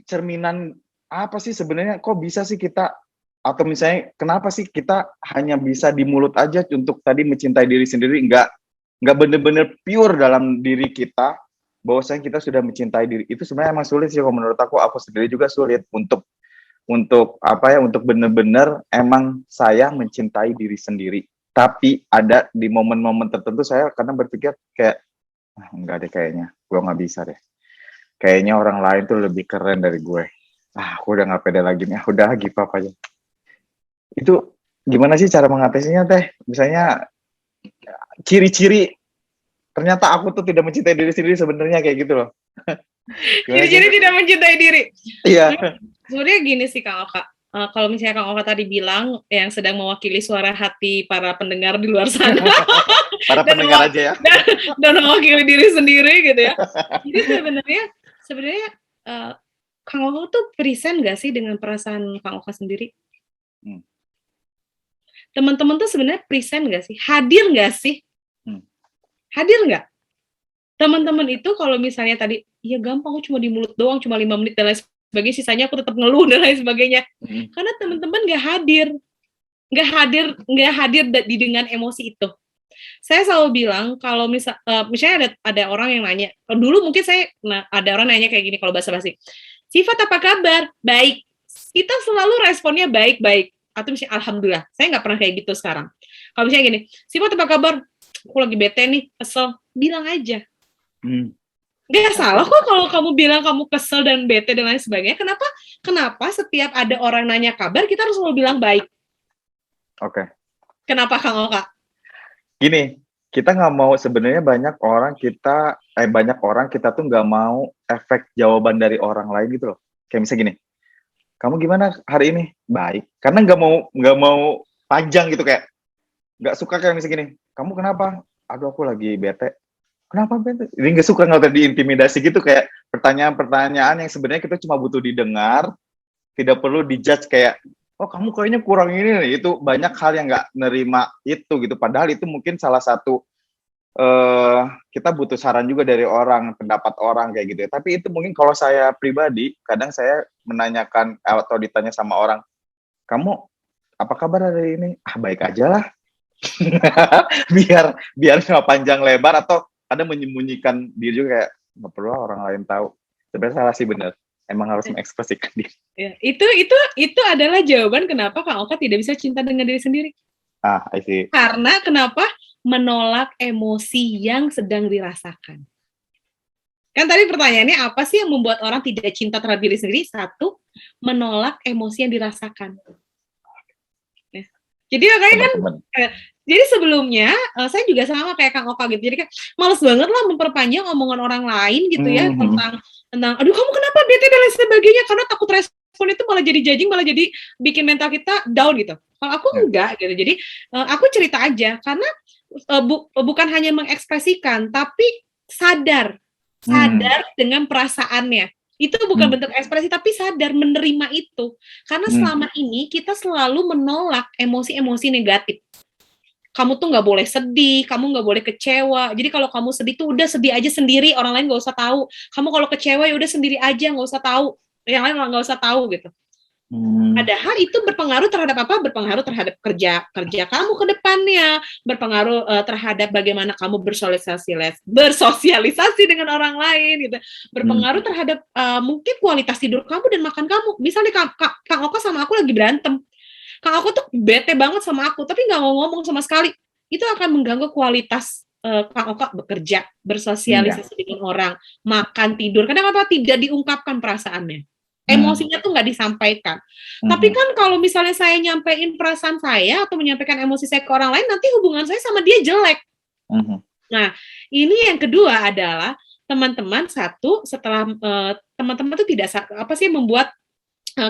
cerminan apa sih sebenarnya, kok bisa sih kita, atau misalnya kenapa sih kita hanya bisa di mulut aja untuk tadi mencintai diri sendiri, nggak bener-bener pure dalam diri kita bahwasanya kita sudah mencintai diri. Itu sebenarnya emang sulit sih kalau menurut aku sendiri juga sulit untuk benar-benar emang saya mencintai diri sendiri. Tapi ada di momen-momen tertentu saya kadang berpikir kayak enggak deh, kayaknya gue nggak bisa deh. Kayaknya orang lain tuh lebih keren dari gue. Aku udah nggak pede lagi nih. Udah give up aja. Itu gimana sih cara mengatasinya teh? Misalnya ciri-ciri ternyata aku tuh tidak mencintai diri sendiri sebenarnya kayak gitu loh. Ciri-ciri tidak mencintai diri. Iya. Sebenarnya gini sih Kang Oka. Kalau misalnya Kang Oka tadi bilang yang sedang mewakili suara hati para pendengar di luar sana. Para pendengar aja ya. Dan mewakili diri sendiri gitu ya. Jadi sebenarnya Kang Oka tuh present nggak sih dengan perasaan Kang Oka sendiri? Teman-teman tuh sebenarnya present nggak sih? Hadir nggak sih? Hadir nggak? Teman-teman itu kalau misalnya tadi, ya gampang, aku cuma di mulut doang, cuma 5 menit dan lain sebagainya, sisanya aku tetap ngeluh dan lain sebagainya. Karena teman-teman nggak hadir dengan emosi itu. Saya selalu bilang kalau misalnya ada orang yang nanya, dulu mungkin ada orang nanya kayak gini kalau basa-basi, Sifat apa kabar? Baik. Kita selalu responnya baik-baik atau misalnya alhamdulillah. Saya nggak pernah kayak gitu sekarang. Kalau misalnya gini, Sifat apa kabar? Aku lagi bete nih, kesel. Bilang aja. Nggak salah kok kalau kamu bilang kamu kesel dan bete dan lain sebagainya. Kenapa setiap ada orang nanya kabar kita harus selalu bilang baik? Oke. Kenapa Kang Oka? Gini, kita nggak mau, sebenarnya banyak orang kita tuh nggak mau efek jawaban dari orang lain gitu loh. Kayak misalnya gini, kamu gimana hari ini? Baik. Karena nggak mau panjang gitu, kayak nggak suka kayak misalnya gini, kamu kenapa? Aduh, aku lagi bete. Kenapa bete? Ini nggak suka nggak diintimidasi gitu, kayak pertanyaan-pertanyaan yang sebenarnya kita cuma butuh didengar, tidak perlu dijudge kayak, oh kamu kayaknya kurang ini nih. Itu banyak hal yang nggak nerima itu gitu. Padahal itu mungkin salah satu kita butuh saran juga dari orang, pendapat orang kayak gitu ya. Tapi itu mungkin kalau saya pribadi, kadang saya menanyakan atau ditanya sama orang, kamu apa kabar hari ini? Ah, baik aja lah. biar nggak panjang lebar, atau ada menyembunyikan diri juga, kayak nggak perlu orang lain tahu. Sebenarnya salah sih, benar. Emang harus mengekspresikan diri. Ya, itu adalah jawaban kenapa Kang Oka tidak bisa cinta dengan diri sendiri. I see. Karena kenapa? Menolak emosi yang sedang dirasakan. Kan tadi pertanyaannya, apa sih yang membuat orang tidak cinta terhadap diri sendiri? Satu, menolak emosi yang dirasakan. Ya. Jadi makanya kan, jadi sebelumnya saya juga sama kayak Kang Oka gitu. Jadi kan males banget lah memperpanjang omongan orang lain gitu ya, tentang aduh kamu kenapa bete dan lain sebagainya, karena takut respon itu malah jadi judging, malah jadi bikin mental kita down gitu. Kalau aku enggak gitu. Jadi aku cerita aja, karena bukan hanya mengekspresikan, tapi sadar dengan perasaannya. Itu bukan bentuk ekspresi, tapi sadar menerima itu. Karena selama ini kita selalu menolak emosi-emosi negatif. Kamu tuh nggak boleh sedih, kamu nggak boleh kecewa. Jadi kalau kamu sedih tuh udah sedih aja sendiri, orang lain nggak usah tahu. Kamu kalau kecewa ya udah sendiri aja, nggak usah tahu. Yang lain nggak usah tahu gitu. Padahal itu berpengaruh terhadap apa? Berpengaruh terhadap kerja kamu ke depannya, berpengaruh terhadap bagaimana kamu bersosialisasi dengan orang lain gitu. Berpengaruh terhadap mungkin kualitas tidur kamu dan makan kamu. Misalnya Kang Oka sama aku lagi berantem. Kang Oka tuh bete banget sama aku, tapi nggak mau ngomong sama sekali. Itu akan mengganggu kualitas Kang Oka bekerja, bersosialisasi dengan orang, makan, tidur. Kenapa tidak diungkapkan perasaannya? Emosinya tuh nggak disampaikan. Tapi kan kalau misalnya saya nyampein perasaan saya atau menyampaikan emosi saya ke orang lain, nanti hubungan saya sama dia jelek. Nah, ini yang kedua adalah teman-teman, setelah teman-teman tuh tidak apa sih membuat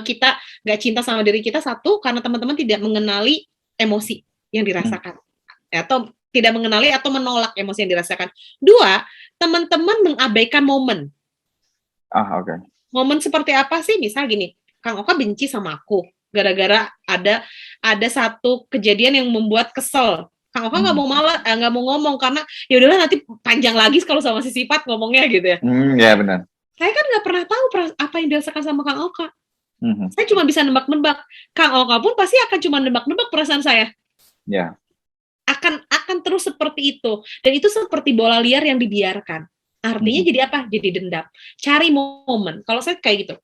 kita nggak cinta sama diri kita. Satu, karena teman-teman tidak mengenali emosi yang dirasakan, atau tidak mengenali atau menolak emosi yang dirasakan. Dua, teman-teman mengabaikan momen. Oke. Momen seperti apa sih? Misal gini, Kang Oka benci sama aku gara-gara ada satu kejadian yang membuat kesel. Kang Oka nggak mau ngomong karena ya udahlah nanti panjang lagi kalau sama si Sifat ngomongnya gitu ya. Ya benar. Saya kan nggak pernah tahu apa yang dirasakan sama Kang Oka. Saya cuma bisa nebak-nebak. Kang Oka pun pasti akan cuma nebak-nebak perasaan saya. Ya. Akan terus seperti itu. Dan itu seperti bola liar yang dibiarkan. Artinya jadi apa? Jadi dendam. Cari momen. Kalau saya kayak gitu.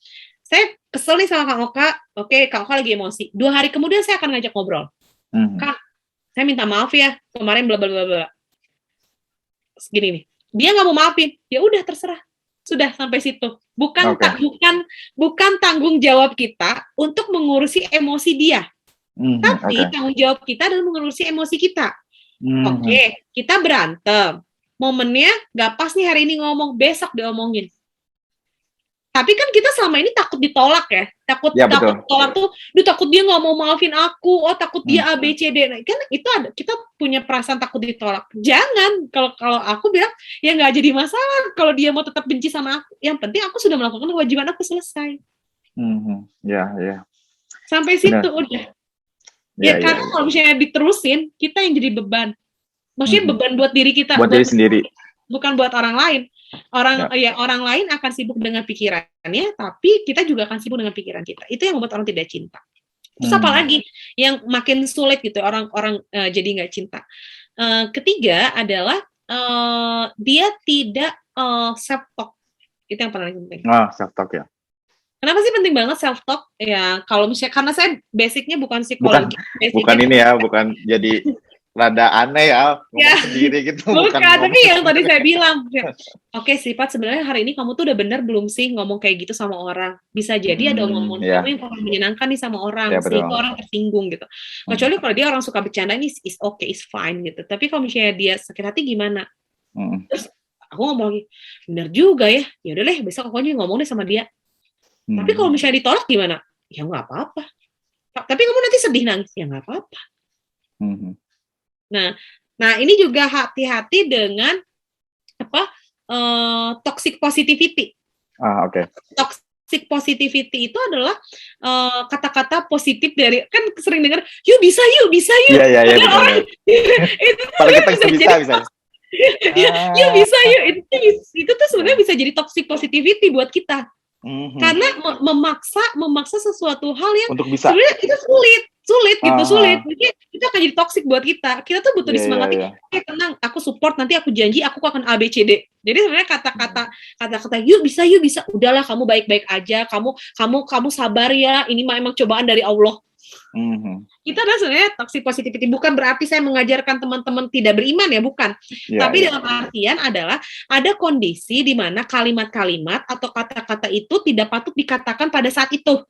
Saya kesel nih sama Kang Oka. Oke, Kang Oka lagi emosi. 2 hari kemudian saya akan ngajak ngobrol. Kang, saya minta maaf ya. Kemarin bla bla bla bla. Gini nih. Dia nggak mau maafin. Ya udah terserah. Sudah sampai situ. Bukan tanggung jawab kita untuk mengurusi emosi dia. Tapi tanggung jawab kita adalah mengurusi emosi kita. Oke, kita berantem. Momennya nggak pas nih hari ini ngomong, besok diomongin. Tapi kan kita selama ini takut ditolak ya, takut ditolak tuh, takut dia nggak mau maafin aku, takut dia A B C D. Nah, kan itu ada, kita punya perasaan takut ditolak. Jangan, kalau aku bilang ya nggak jadi masalah kalau dia mau tetap benci sama aku. Yang penting aku sudah melakukan kewajiban aku, selesai. Ya. Sampai situ udah. Karena kalau misalnya diterusin, kita yang jadi beban. Maksudnya beban buat diri kita. Buat diri sendiri. bukan buat orang lain. Orang lain akan sibuk dengan pikirannya, tapi kita juga akan sibuk dengan pikiran kita. Itu yang membuat orang tidak cinta. Terus apa lagi yang makin sulit gitu orang-orang jadi nggak cinta. Ketiga adalah dia tidak self talk. Itu yang paling penting. Self talk ya. Kenapa sih penting banget self talk? Ya kalau misalnya karena saya basicnya bukan psikologi. Bukan ini ya, bukan jadi rada aneh ya ngomong sendiri gitu. Bukan tapi yang tadi saya bilang. Oke, Sifat, sebenarnya hari ini kamu tuh udah bener belum sih ngomong kayak gitu sama orang? Bisa jadi ada omongan kamu yang kurang menyenangkan nih sama orang, sehingga orang tersinggung gitu. Kecuali kalau dia orang suka bercanda, ini is okay, is fine gitu. Tapi kalau misalnya dia sakit hati gimana? Terus aku ngomong lagi, bener juga ya. Ya udah deh, besok aku aja ngomong deh sama dia. Tapi kalau misalnya ditolak gimana? Ya nggak apa-apa. Tapi kamu nanti sedih nangis, ya nggak apa-apa. Nah ini juga hati-hati dengan toxic positivity. Oke. Toxic positivity itu adalah kata-kata positif dari, kan sering dengar, yuk bisa yuk. Iya. Itu kalau kita bisa. Yuk bisa yuk. Itu tuh sebenarnya bisa jadi toxic positivity buat kita. Karena memaksa sesuatu hal yang untuk bisa. Sebenarnya itu sulit. Mungkin itu akan jadi toksik buat kita. Kita tuh butuh disemangati. Oke, tenang, aku support, nanti aku janji aku akan A B C D. Jadi sebenarnya kata-kata yuk bisa. Udahlah, kamu baik-baik aja. Kamu sabar ya. Ini memang cobaan dari Allah. Itu adalah sebenarnya toxic positivity. Bukan berarti saya mengajarkan teman-teman tidak beriman ya, bukan. Tapi dalam artian adalah ada kondisi di mana kalimat-kalimat atau kata-kata itu tidak patut dikatakan pada saat itu.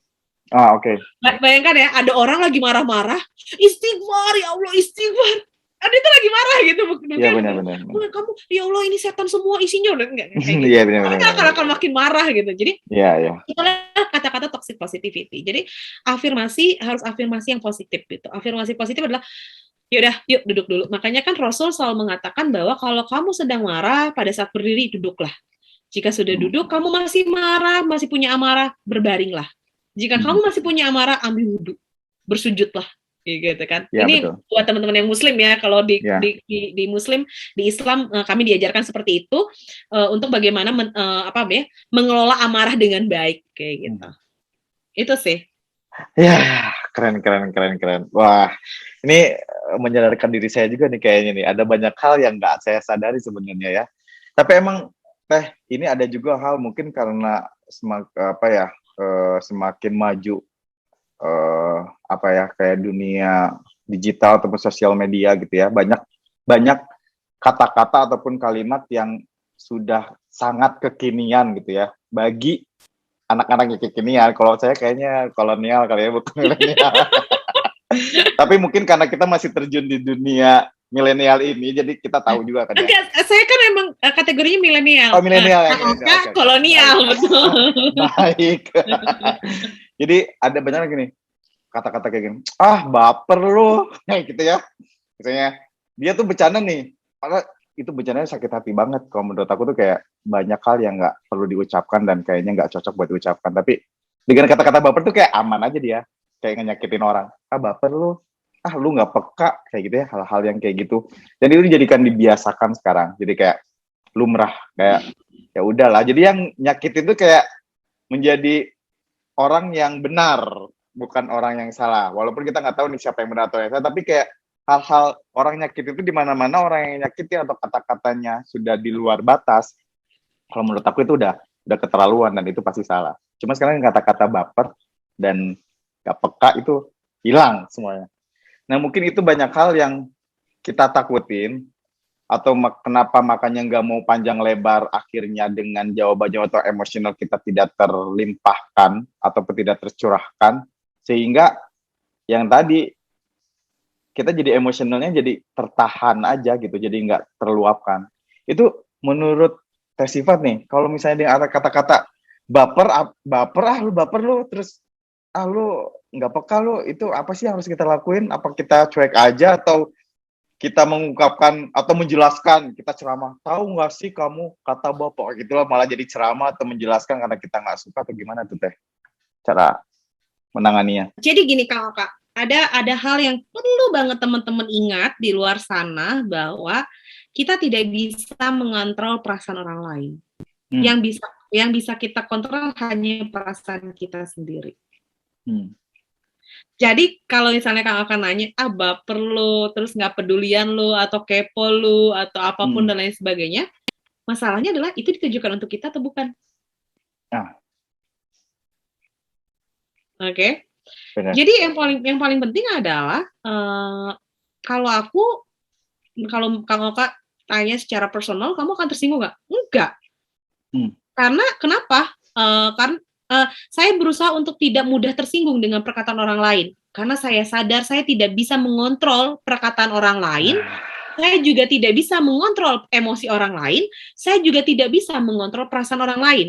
Oke. Bayangkan ya, ada orang lagi marah-marah, istighfar, ya Allah, istighfar. Ada itu lagi marah gitu, bukan? Iya benar. Kamu, ya Allah, ini setan semua isinya udah enggak kayak gitu. Iya benar. Akan makin marah gitu. Jadi, itulah kata-kata toxic positivity. Jadi, harus afirmasi yang positif gitu. Afirmasi positif adalah, yaudah, yuk duduk dulu. Makanya kan Rasul selalu mengatakan bahwa kalau kamu sedang marah, pada saat berdiri duduklah. Jika sudah duduk, kamu masih marah, masih punya amarah, berbaringlah. Jika kamu masih punya amarah, ambil wudhu, bersujudlah, gitu kan. Ini betul. Buat teman-teman yang Muslim ya. Kalau di Muslim, di Islam kami diajarkan seperti itu untuk bagaimana mengelola amarah dengan baik, kayak gitu. Itu sih. Ya, keren. Wah, ini menyadarkan diri saya juga nih kayaknya nih. Ada banyak hal yang nggak saya sadari sebenarnya ya. Tapi emang ini ada juga hal mungkin karena semakin maju kayak dunia digital ataupun sosial media gitu ya, banyak kata-kata ataupun kalimat yang sudah sangat kekinian gitu ya bagi anak-anak yang kekinian. Kalau saya kayaknya kolonial kali ya, bukan milenial. Tapi mungkin karena kita masih terjun di dunia milenial ini, jadi kita tahu juga kan ya. Saya kan emang kategorinya milenial. Oh, milenial ya. Kolonial, betul. Baik. Jadi ada banyak gini, kata-kata kayak gini, baper lu, kayak gitu ya. Misalnya, dia tuh bercanda nih, karena itu bercandanya sakit hati banget. Kalau menurut aku tuh kayak banyak hal yang nggak perlu diucapkan dan kayaknya nggak cocok buat diucapkan. Tapi dengan kata-kata baper tuh kayak aman aja dia, kayak nyakitin orang. Baper lu. Lu nggak peka, kayak gitu ya, hal-hal yang kayak gitu. Dan itu dijadikan dibiasakan sekarang. Jadi kayak lumrah, kayak ya udahlah. Jadi yang nyakitin itu kayak menjadi orang yang benar, bukan orang yang salah. Walaupun kita nggak tahu nih siapa yang benar atau yang salah, tapi kayak hal-hal orang nyakit itu di mana-mana orang yang nyakitin atau kata-katanya sudah di luar batas. Kalau menurut aku itu udah keterlaluan dan itu pasti salah. Cuma sekarang kata-kata baper dan nggak peka itu hilang semuanya. Nah mungkin itu banyak hal yang kita takutin atau kenapa makanya nggak mau panjang lebar akhirnya dengan jawaban-jawaban atau emosional kita tidak terlimpahkan ataupun tidak tercurahkan sehingga yang tadi kita jadi emosionalnya jadi tertahan aja gitu, jadi nggak terluapkan. Itu menurut Teh Sifat nih, kalau misalnya ada kata-kata baper lu terus lu nggak peka lu, itu apa sih yang harus kita lakuin? Apa kita cuek aja atau kita mengungkapkan atau menjelaskan, kita ceramah, tahu nggak sih kamu kata bapak gitulah, malah jadi ceramah atau menjelaskan karena kita nggak suka atau gimana tuh Teh cara menanganinya? Jadi gini Kak, ada hal yang perlu banget teman-teman ingat di luar sana bahwa kita tidak bisa mengontrol perasaan orang lain. Hmm. Yang bisa kita kontrol hanya perasaan kita sendiri. Jadi kalau misalnya Kang akan nanya, baper lu, terus nggak pedulian lu, atau kepo lu, atau apapun dan lain sebagainya, masalahnya adalah itu ditujukan untuk kita atau bukan? Oke. Jadi yang paling penting adalah kalau Kang Oka tanya secara personal, kamu akan tersinggung nggak? Enggak. Karena kenapa? Karena saya berusaha untuk tidak mudah tersinggung dengan perkataan orang lain. Karena saya sadar saya tidak bisa mengontrol perkataan orang lain. Saya juga tidak bisa mengontrol emosi orang lain. Saya juga tidak bisa mengontrol perasaan orang lain.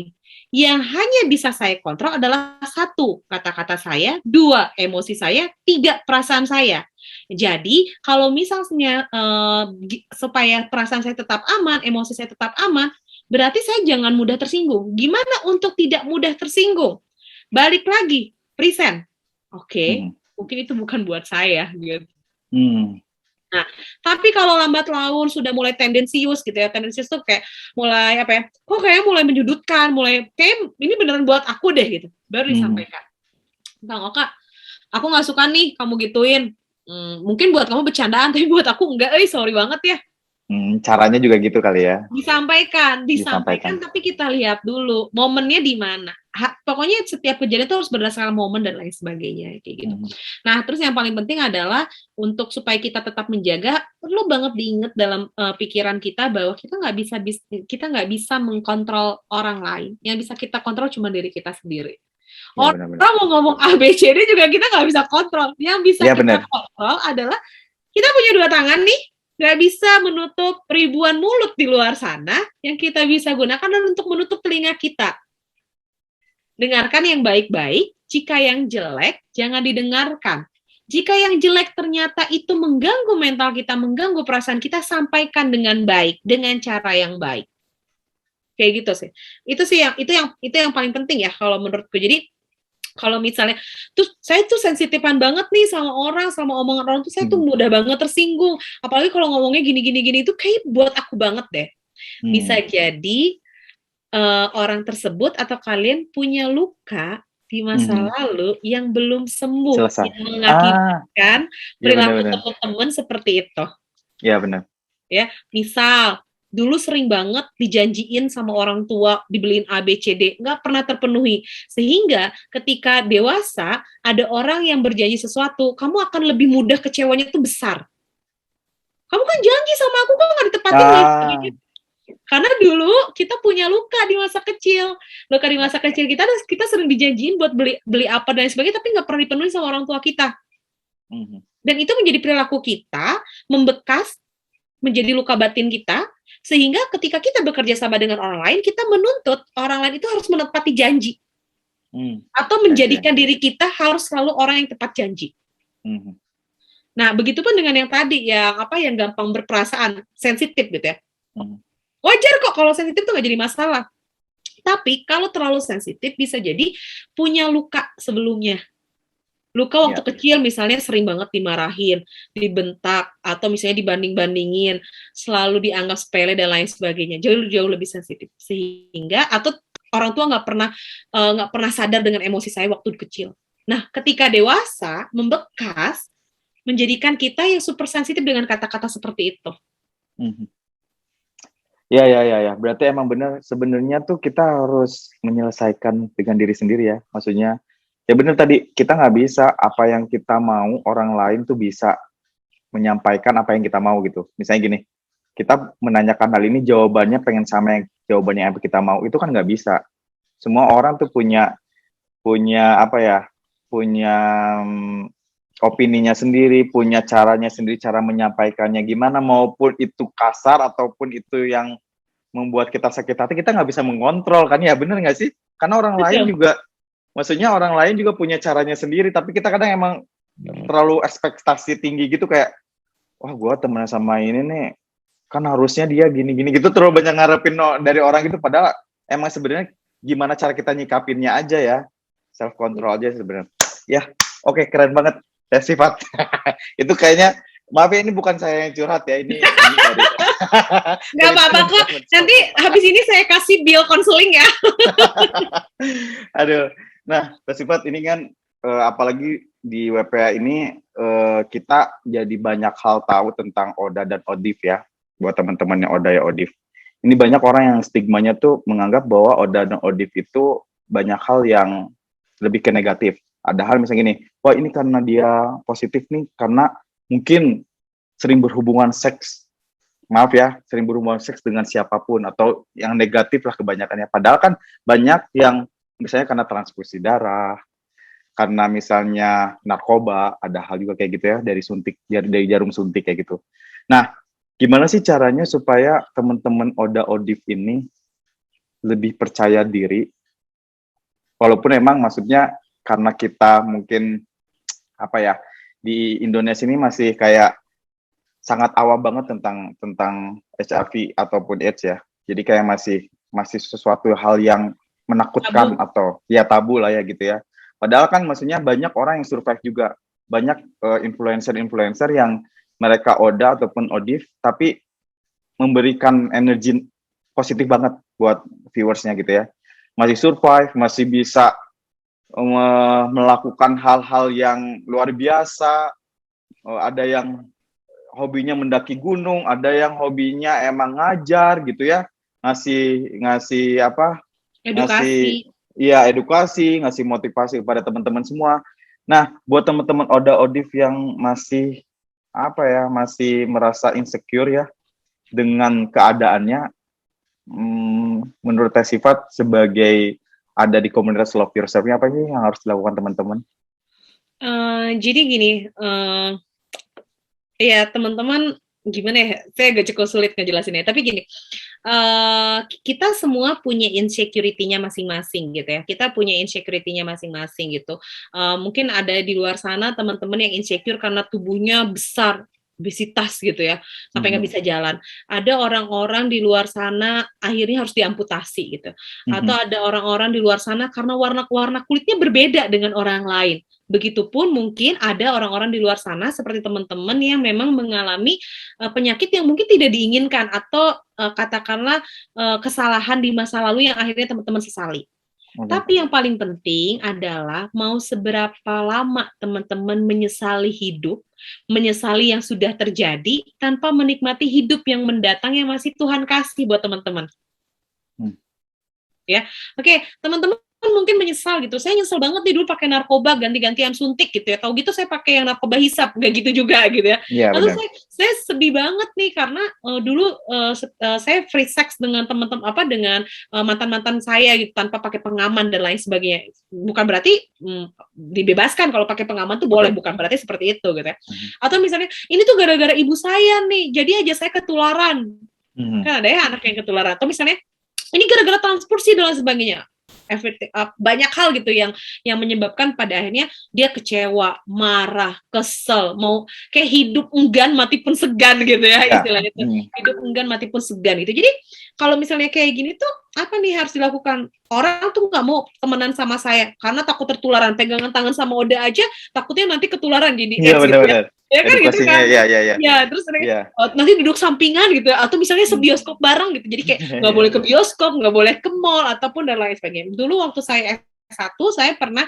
Yang hanya bisa saya kontrol adalah 1, kata-kata saya, 2, emosi saya, 3, perasaan saya. Jadi, kalau misalnya supaya perasaan saya tetap aman, emosi saya tetap aman, berarti saya jangan mudah tersinggung. Gimana untuk tidak mudah tersinggung? Balik lagi, present. Oke, mungkin itu bukan buat saya, gitu. Nah, tapi kalau lambat laun sudah mulai tendensius gitu ya, tendensius tuh kayak mulai apa ya, kok kayaknya mulai menyudutkan, kayak ini beneran buat aku deh gitu, baru disampaikan. Bang Oka, aku nggak suka nih kamu gituin, mungkin buat kamu bercandaan, tapi buat aku enggak, sorry banget ya. Caranya juga gitu kali ya. Disampaikan, tapi kita lihat dulu momennya di mana. Pokoknya setiap kejadian itu harus berdasarkan momen dan lain sebagainya kayak gitu. Nah, terus yang paling penting adalah untuk supaya kita tetap menjaga, perlu banget diingat dalam pikiran kita bahwa kita nggak bisa mengkontrol orang lain. Yang bisa kita kontrol cuma diri kita sendiri. Orang mau ngomong ABCD juga kita nggak bisa kontrol. Yang bisa kita kontrol adalah kita punya 2 tangan nih, nggak bisa menutup ribuan mulut di luar sana, yang kita bisa gunakan untuk menutup telinga kita. Dengarkan yang baik-baik, jika yang jelek, jangan didengarkan. Jika yang jelek ternyata itu mengganggu mental kita, mengganggu perasaan kita, sampaikan dengan baik, dengan cara yang baik. Kayak gitu sih. Itu yang paling penting ya kalau menurutku. Jadi kalau misalnya saya tuh sensitifan banget nih sama omongan orang tuh saya tuh mudah banget tersinggung. Apalagi kalau ngomongnya gini itu kayak buat aku banget deh. Bisa jadi orang tersebut atau kalian punya luka di masa lalu yang belum sembuh, yang mengakibatkan perilaku teman-teman seperti itu. Iya benar. Ya, misal dulu sering banget dijanjiin sama orang tua dibeliin ABCD, nggak pernah terpenuhi. Sehingga ketika dewasa, ada orang yang berjanji sesuatu, kamu akan lebih mudah kecewanya itu besar. Kamu kan janji sama aku, kok nggak ditepatin? Karena dulu kita punya luka di masa kecil. Luka di masa kecil kita sering dijanjiin buat beli apa dan sebagainya, tapi nggak pernah dipenuhi sama orang tua kita. Dan itu menjadi perilaku kita, membekas, menjadi luka batin kita, sehingga ketika kita bekerja sama dengan orang lain, kita menuntut orang lain itu harus menepati janji. Atau menjadikan diri kita harus selalu orang yang tepat janji. Nah, begitupun dengan yang tadi, yang gampang berperasaan, sensitif gitu ya. Wajar kok kalau sensitif tuh nggak jadi masalah. Tapi kalau terlalu sensitif bisa jadi punya luka sebelumnya. Luka waktu kecil misalnya sering banget dimarahin, dibentak, atau misalnya dibanding-bandingin, selalu dianggap sepele dan lain sebagainya. Jauh lebih sensitif. Sehingga atau orang tua nggak pernah sadar dengan emosi saya waktu kecil. Nah, ketika dewasa membekas, menjadikan kita yang super sensitif dengan kata-kata seperti itu. Ya. Berarti emang benar sebenarnya tuh kita harus menyelesaikan dengan diri sendiri ya. Maksudnya ya benar tadi, kita nggak bisa apa yang kita mau, orang lain tuh bisa menyampaikan apa yang kita mau gitu. Misalnya gini, kita menanyakan hal ini, jawabannya pengen sama yang jawabannya yang kita mau, itu kan nggak bisa. Semua orang tuh punya opininya sendiri, punya caranya sendiri, cara menyampaikannya gimana, maupun itu kasar ataupun itu yang membuat kita sakit hati, kita nggak bisa mengontrol kan ya, bener nggak sih? Karena orang lain juga, maksudnya orang lain juga punya caranya sendiri, tapi kita kadang emang terlalu ekspektasi tinggi gitu, kayak wah gue temenan sama ini nih, kan harusnya dia gini-gini gitu, terlalu banyak ngarepin dari orang gitu, padahal emang sebenarnya gimana cara kita nyikapinnya aja ya, self control aja sebenarnya. Ya, oke, keren banget ya sifat. Itu kayaknya Maaf ya, ini bukan saya yang curhat ya, ini dari Nggak apa-apa kok. Nanti habis ini saya kasih bill konseling ya. Aduh. Nah, Sifat ini kan apalagi di WPA ini kita jadi banyak hal tahu tentang Oda dan Odif ya. Buat teman-temannya Oda ya Odif. Ini banyak orang yang stigmanya tuh menganggap bahwa Oda dan Odif itu banyak hal yang lebih ke negatif. Ada hal misalnya gini, wah ini karena dia positif nih karena mungkin sering berhubungan seks, maaf ya, sering berhubungan seks dengan siapapun atau yang negatif lah kebanyakannya. Padahal kan banyak yang misalnya karena transfusi darah, karena misalnya narkoba, ada hal juga kayak gitu ya dari suntik, dari jarum suntik kayak gitu. Nah, gimana sih caranya supaya teman-teman Oda Odif ini lebih percaya diri, walaupun emang maksudnya karena kita mungkin apa ya di Indonesia ini masih kayak sangat awam banget tentang HIV ataupun AIDS ya. Jadi kayak masih sesuatu hal yang menakutkan Tabu. atau ya tabu lah ya gitu ya. Padahal kan maksudnya banyak orang yang survive juga. Banyak influencer-influencer yang mereka Oda ataupun Odif tapi memberikan energi positif banget buat viewersnya gitu ya. Masih survive, masih bisa melakukan hal-hal yang luar biasa. Ada yang hobinya mendaki gunung, ada yang hobinya emang ngajar gitu ya, ngasih ngasih apa, ngasih Edukasi. iya edukasi, ngasih motivasi kepada teman-teman semua. Nah, buat teman-teman Oda Odif yang masih apa ya, masih merasa insecure ya dengan keadaannya, menurut Teh Sifat sebagai ada di komunitas Love Yourself-nya apa sih yang harus dilakukan teman-teman? Jadi gini, ya teman-teman gimana ya? Saya agak cukup sulit ngejelasinnya. Tapi gini, kita semua punya insecurity-nya masing-masing gitu ya. Kita punya insecurity-nya masing-masing gitu. Mungkin ada di luar sana teman-teman yang insecure karena tubuhnya besar, obesitas gitu ya, sampai nggak bisa jalan. Ada orang-orang di luar sana akhirnya harus diamputasi gitu. Atau ada orang-orang di luar sana karena warna kulitnya berbeda dengan orang lain. Begitupun mungkin ada orang-orang di luar sana seperti teman-teman yang memang mengalami penyakit yang mungkin tidak diinginkan atau katakanlah kesalahan di masa lalu yang akhirnya teman-teman sesali. Tapi yang paling penting adalah mau seberapa lama teman-teman menyesali hidup, menyesali yang sudah terjadi tanpa menikmati hidup yang mendatang yang masih Tuhan kasih buat teman-teman. Ya, oke, teman-teman mungkin menyesal gitu. Saya nyesel banget nih dulu pakai narkoba ganti-gantian suntik gitu ya. Tahu gitu saya pakai yang narkoba hisap, nggak gitu juga gitu ya. Iya, Lalu benar. saya sedih banget nih karena dulu saya free sex dengan teman-teman dengan mantan-mantan saya gitu tanpa pakai pengaman dan lain sebagainya. Bukan berarti dibebaskan kalau pakai pengaman tuh boleh, bukan berarti seperti itu gitu ya. Atau misalnya ini tuh gara-gara ibu saya nih, jadi aja saya ketularan. Kan ada ya anak yang ketularan. Atau misalnya ini gara-gara transkursi dan lain sebagainya. Banyak hal gitu yang menyebabkan pada akhirnya dia kecewa, marah, kesel, mau kayak hidup enggan mati pun segan gitu ya istilahnya itu. Hidup enggan mati pun segan gitu. Jadi kalau misalnya kayak gini tuh apa nih harus dilakukan? Orang tuh nggak mau temenan sama saya karena takut tertularan. Pegangan tangan sama Oda aja takutnya nanti ketularan jadi AIDS gitu ya. Ya kan gitu kan? Ya, terus nanti duduk sampingan gitu atau misalnya sebioskop bareng gitu. Jadi kayak nggak boleh ke bioskop, nggak boleh ke mall ataupun dan lain sebagainya. Dulu waktu saya S1 saya pernah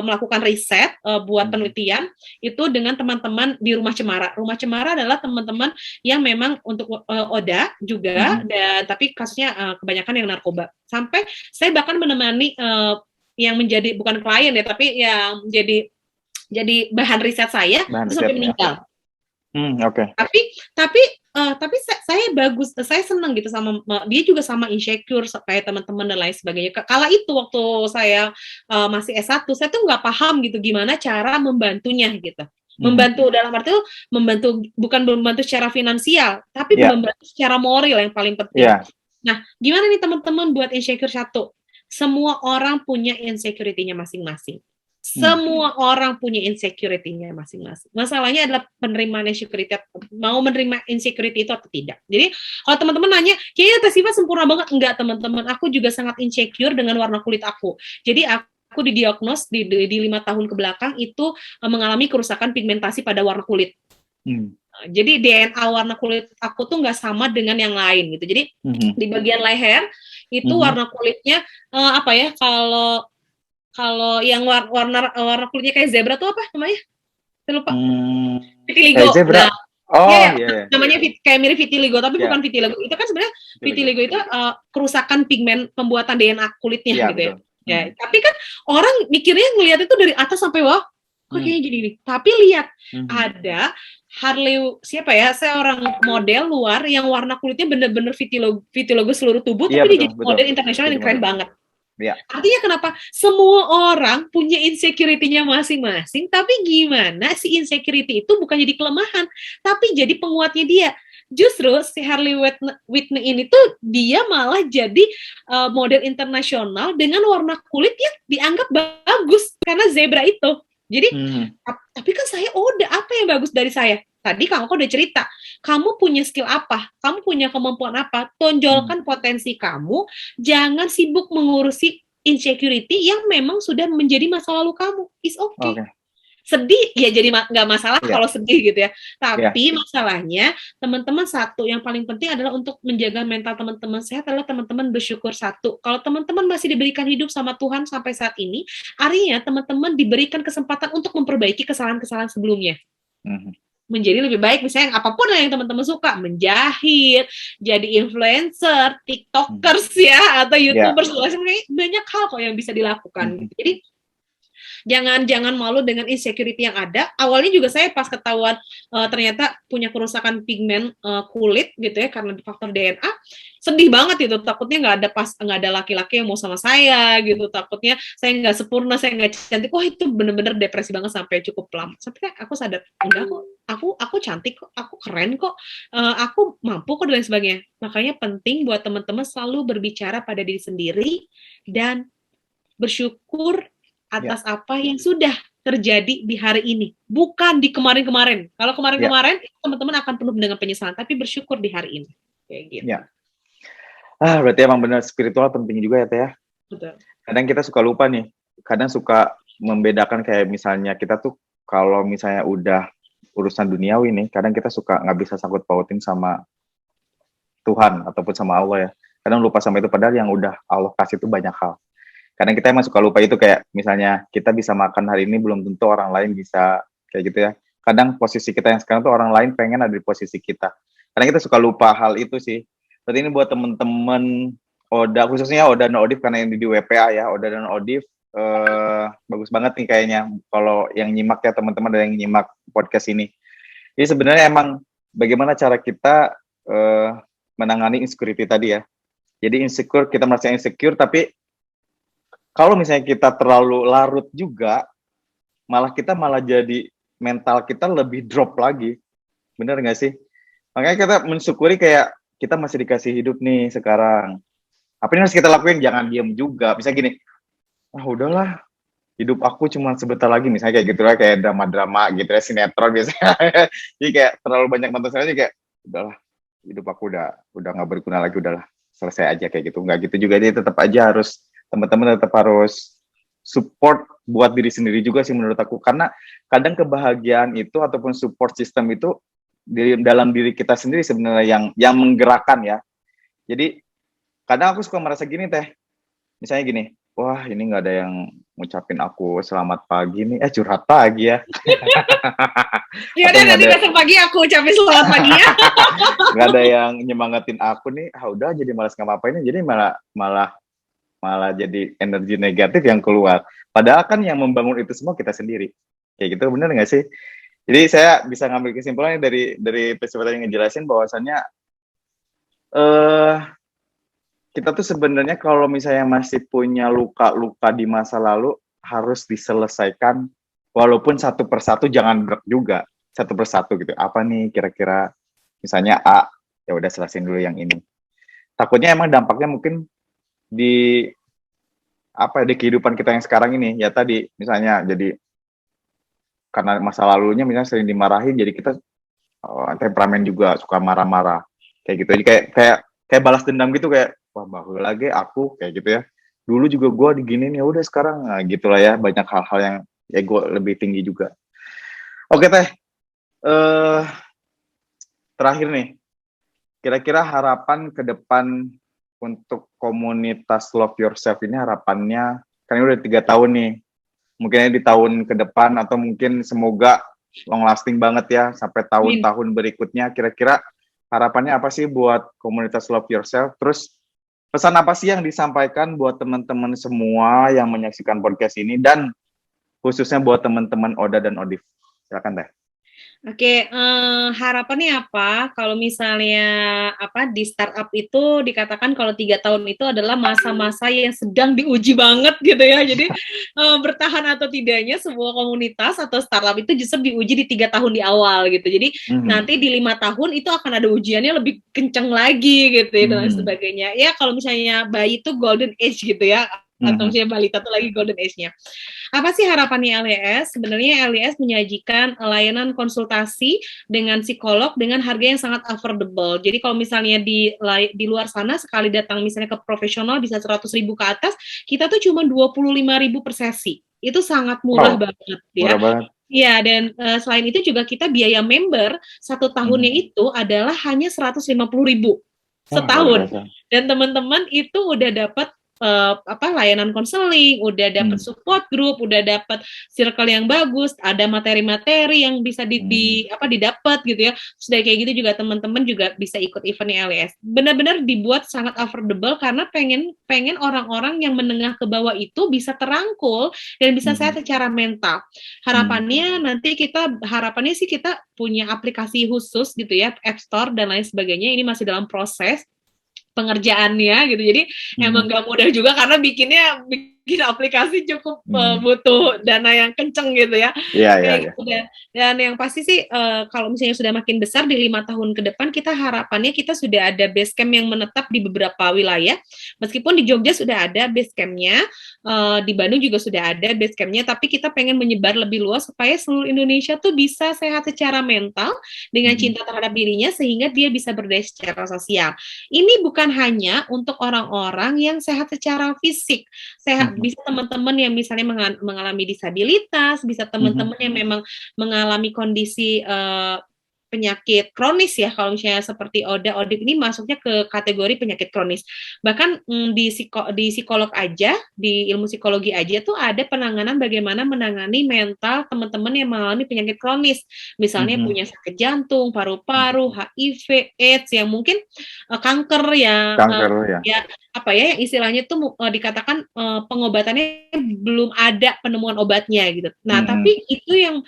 melakukan riset buat penelitian itu dengan teman-teman di Rumah Cemara. Rumah Cemara adalah teman-teman yang memang untuk Oda juga, tapi kasusnya kebanyakan yang narkoba. Sampai saya bahkan menemani yang menjadi bukan klien ya, tapi yang jadi bahan riset saya itu sampai meninggal. Tapi saya senang gitu sama dia juga sama insecure kayak teman-teman dan lain sebagainya. Kala itu waktu saya masih S1 saya tuh nggak paham gitu gimana cara membantunya gitu. Membantu dalam arti itu bukan membantu secara finansial, tapi membantu secara moral yang paling penting. Nah, gimana nih teman-teman buat insecure satu? Semua orang punya insecurity-nya masing-masing. Semua orang punya insecurity-nya masing-masing. Masalahnya adalah penerimaan insecurity, mau menerima insecurity itu atau tidak. Jadi kalau teman-teman nanya, kayaknya Teh Siva sempurna banget. Enggak teman-teman, aku juga sangat insecure dengan warna kulit aku. Jadi aku didiagnos di 5 tahun ke belakang itu mengalami kerusakan pigmentasi pada warna kulit. Jadi DNA warna kulit aku tuh nggak sama dengan yang lain gitu. Jadi di bagian leher itu warna kulitnya apa ya? Kalau yang warna kulitnya kayak zebra tuh apa namanya? Saya lupa. Vitiligo. Kayak zebra. Nah, Oh, iya. Namanya kayak mirip vitiligo, tapi bukan vitiligo. Itu kan sebenarnya vitiligo itu kerusakan pigmen pembuatan DNA kulitnya gitu ya. Ya, tapi kan orang mikirnya ngelihat itu dari atas sampai bawah, kok kayaknya gini nih. Tapi lihat, ada seorang model luar yang warna kulitnya bener-bener vitiligo seluruh tubuh, tapi dia jadi model internasional yang keren banget. Ya. Artinya kenapa? Semua orang punya insecurity-nya masing-masing, tapi gimana si insecurity itu bukan jadi kelemahan, tapi jadi penguatnya dia. Justru si Harley Whitney ini tuh dia malah jadi model internasional dengan warna kulit yang dianggap bagus karena zebra itu. Jadi, tapi kan saya udah, apa yang bagus dari saya? Tadi kamu udah cerita, kamu punya skill apa, kamu punya kemampuan apa, tonjolkan potensi kamu, jangan sibuk mengurusi insecurity yang memang sudah menjadi masa lalu kamu. It's okay. Sedih ya jadi nggak masalah kalau sedih gitu ya. Tapi masalahnya teman-teman satu yang paling penting adalah untuk menjaga mental teman-teman sehat adalah teman-teman bersyukur satu. Kalau teman-teman masih diberikan hidup sama Tuhan sampai saat ini, artinya teman-teman diberikan kesempatan untuk memperbaiki kesalahan-kesalahan sebelumnya. Menjadi lebih baik, misalnya apapun yang teman-teman suka, menjahit, jadi influencer, tiktokers ya, atau youtubers, banyak hal kok yang bisa dilakukan. Jadi jangan malu dengan insecurity yang ada. Awalnya juga saya pas ketahuan ternyata punya kerusakan pigmen kulit gitu ya karena faktor DNA, sedih banget itu. Takutnya nggak ada laki-laki yang mau sama saya gitu. Takutnya saya nggak sempurna, saya nggak cantik. Wah itu bener-bener depresi banget sampai cukup lama. Sampai aku sadar, enggak kok, aku cantik kok, aku keren kok, aku mampu kok dan lain sebagainya. Makanya penting buat teman-teman selalu berbicara pada diri sendiri dan bersyukur atas apa yang sudah terjadi di hari ini, bukan di kemarin-kemarin. Kalau kemarin-kemarin teman-teman akan penuh dengan penyesalan, tapi bersyukur di hari ini. Kayak gitu. Ya. Berarti emang benar spiritual penting juga ya Teh ya. Betul. Kadang kita suka lupa nih, kadang suka membedakan kayak misalnya kita tuh kalau misalnya udah urusan duniawi nih, kadang kita suka nggak bisa sangkut pautin sama Tuhan ataupun sama Allah ya. Kadang lupa sama itu padahal yang udah Allah kasih itu banyak hal. Kadang kita emang suka lupa itu kayak misalnya kita bisa makan hari ini belum tentu orang lain bisa kayak gitu ya. Kadang posisi kita yang sekarang tuh orang lain pengen ada di posisi kita. Kadang kita suka lupa hal itu sih. Berarti ini buat temen-temen Oda, khususnya Oda dan Odif karena yang di WPA ya, Oda dan Odif bagus banget nih kayaknya kalau yang nyimak ya teman-teman dan yang nyimak podcast ini. Jadi sebenarnya emang bagaimana cara kita menangani insecurity tadi ya. Jadi insecure, kita merasa insecure tapi kalau misalnya kita terlalu larut juga, kita malah jadi mental kita lebih drop lagi. Bener nggak sih? Makanya kita mensyukuri kayak kita masih dikasih hidup nih sekarang. Apa yang harus kita lakuin? Jangan diem juga. Bisa gini, udahlah, hidup aku cuma sebentar lagi. Misalnya kayak gitu lah, kayak drama-drama gitu ya, sinetron biasanya. Jadi kayak terlalu banyak nonton sinetron, kayak udahlah, hidup aku udah nggak berguna lagi, udahlah, selesai aja kayak gitu. Nggak gitu juga, dia tetap aja harus teman-teman tetap harus support buat diri sendiri juga sih menurut aku, karena kadang kebahagiaan itu ataupun support system itu dalam diri kita sendiri sebenarnya yang menggerakkan ya. Jadi kadang aku suka merasa gini Teh, misalnya gini, wah ini nggak ada yang ngucapin aku selamat pagi nih, curhat pagi ya. Ya udah nanti besok pagi aku ucapin selamat pagi ya. Nggak ada yang nyemangatin aku nih, udah jadi malas ngapain, jadi malah jadi energi negatif yang keluar. Padahal kan yang membangun itu semua kita sendiri. Kayak gitu, bener nggak sih? Jadi saya bisa ngambil kesimpulannya dari peristiwa yang ngejelasin bahwasannya kita tuh sebenarnya kalau misalnya masih punya luka-luka di masa lalu harus diselesaikan walaupun satu persatu, jangan berat juga. Satu persatu gitu. Apa nih kira-kira misalnya A, ya udah selesaiin dulu yang ini. Takutnya emang dampaknya mungkin di kehidupan kita yang sekarang ini ya tadi misalnya jadi karena masa lalunya misalnya sering dimarahin jadi kita temperamen juga suka marah-marah kayak gitu, jadi kayak balas dendam gitu, kayak wah bahagia lagi aku kayak gitu ya, dulu juga gue diginiin ya udah sekarang gitulah ya, banyak hal-hal yang ego lebih tinggi juga. Oke Teh, terakhir nih, kira-kira harapan ke depan untuk komunitas Love Yourself ini harapannya, kan ini udah 3 tahun nih, mungkin di tahun ke depan atau mungkin semoga long lasting banget ya sampai tahun-tahun berikutnya. Kira-kira harapannya apa sih buat komunitas Love Yourself? Terus pesan apa sih yang disampaikan buat teman-teman semua yang menyaksikan podcast ini dan khususnya buat teman-teman Oda dan Odif? Silakan deh. Oke, harapannya apa? Kalau misalnya di startup itu dikatakan kalau 3 tahun itu adalah masa-masa yang sedang diuji banget gitu ya. Jadi bertahan atau tidaknya sebuah komunitas atau startup itu justru diuji di 3 tahun di awal gitu. Jadi nanti di 5 tahun itu akan ada ujiannya lebih kenceng lagi gitu ya, dan sebagainya. Ya kalau misalnya bayi itu golden age gitu ya, atau misalnya balita itu lagi golden age-nya. Apa sih harapannya LYS? Sebenarnya LYS menyajikan layanan konsultasi dengan psikolog dengan harga yang sangat affordable. Jadi kalau misalnya di luar sana sekali datang misalnya ke profesional bisa 100.000 ke atas, kita tuh cuma 25.000 per sesi. Itu sangat murah banget ya. Murah banget. Iya, dan selain itu juga kita biaya member 1 tahunnya itu adalah hanya 150.000 setahun. Dan teman-teman itu udah dapat layanan konseling, udah dapat support group, udah dapat circle yang bagus, ada materi-materi yang bisa didapat gitu ya. Sudah kayak gitu juga teman-teman juga bisa ikut eventnya LYS. Benar-benar dibuat sangat affordable karena pengen orang-orang yang menengah ke bawah itu bisa terangkul dan bisa sehat secara mental. Harapannya sih kita punya aplikasi khusus gitu ya, App Store dan lain sebagainya. Ini masih dalam proses pengerjaannya gitu, jadi emang gak mudah juga karena bikin aplikasi cukup butuh dana yang kenceng gitu ya. Iya. Gitu. Dan yang pasti sih kalau misalnya sudah makin besar di 5 tahun ke depan, kita harapannya kita sudah ada base camp yang menetap di beberapa wilayah. Meskipun di Jogja sudah ada base campnya, di Bandung juga sudah ada base campnya, tapi kita pengen menyebar lebih luas supaya seluruh Indonesia tuh bisa sehat secara mental dengan cinta terhadap dirinya sehingga dia bisa berdaya secara sosial. Ini bukan hanya untuk orang-orang yang sehat secara fisik, bisa teman-teman yang misalnya mengalami disabilitas, bisa teman-teman yang memang mengalami kondisi penyakit kronis ya, kalau misalnya seperti Odif ini masuknya ke kategori penyakit kronis. Bahkan di psikolog aja, di ilmu psikologi aja tuh ada penanganan bagaimana menangani mental teman-teman yang mengalami penyakit kronis. Misalnya punya sakit jantung, paru-paru, HIV, AIDS, yang mungkin kanker yang yang istilahnya tuh dikatakan pengobatannya belum ada penemuan obatnya gitu. Nah, tapi itu yang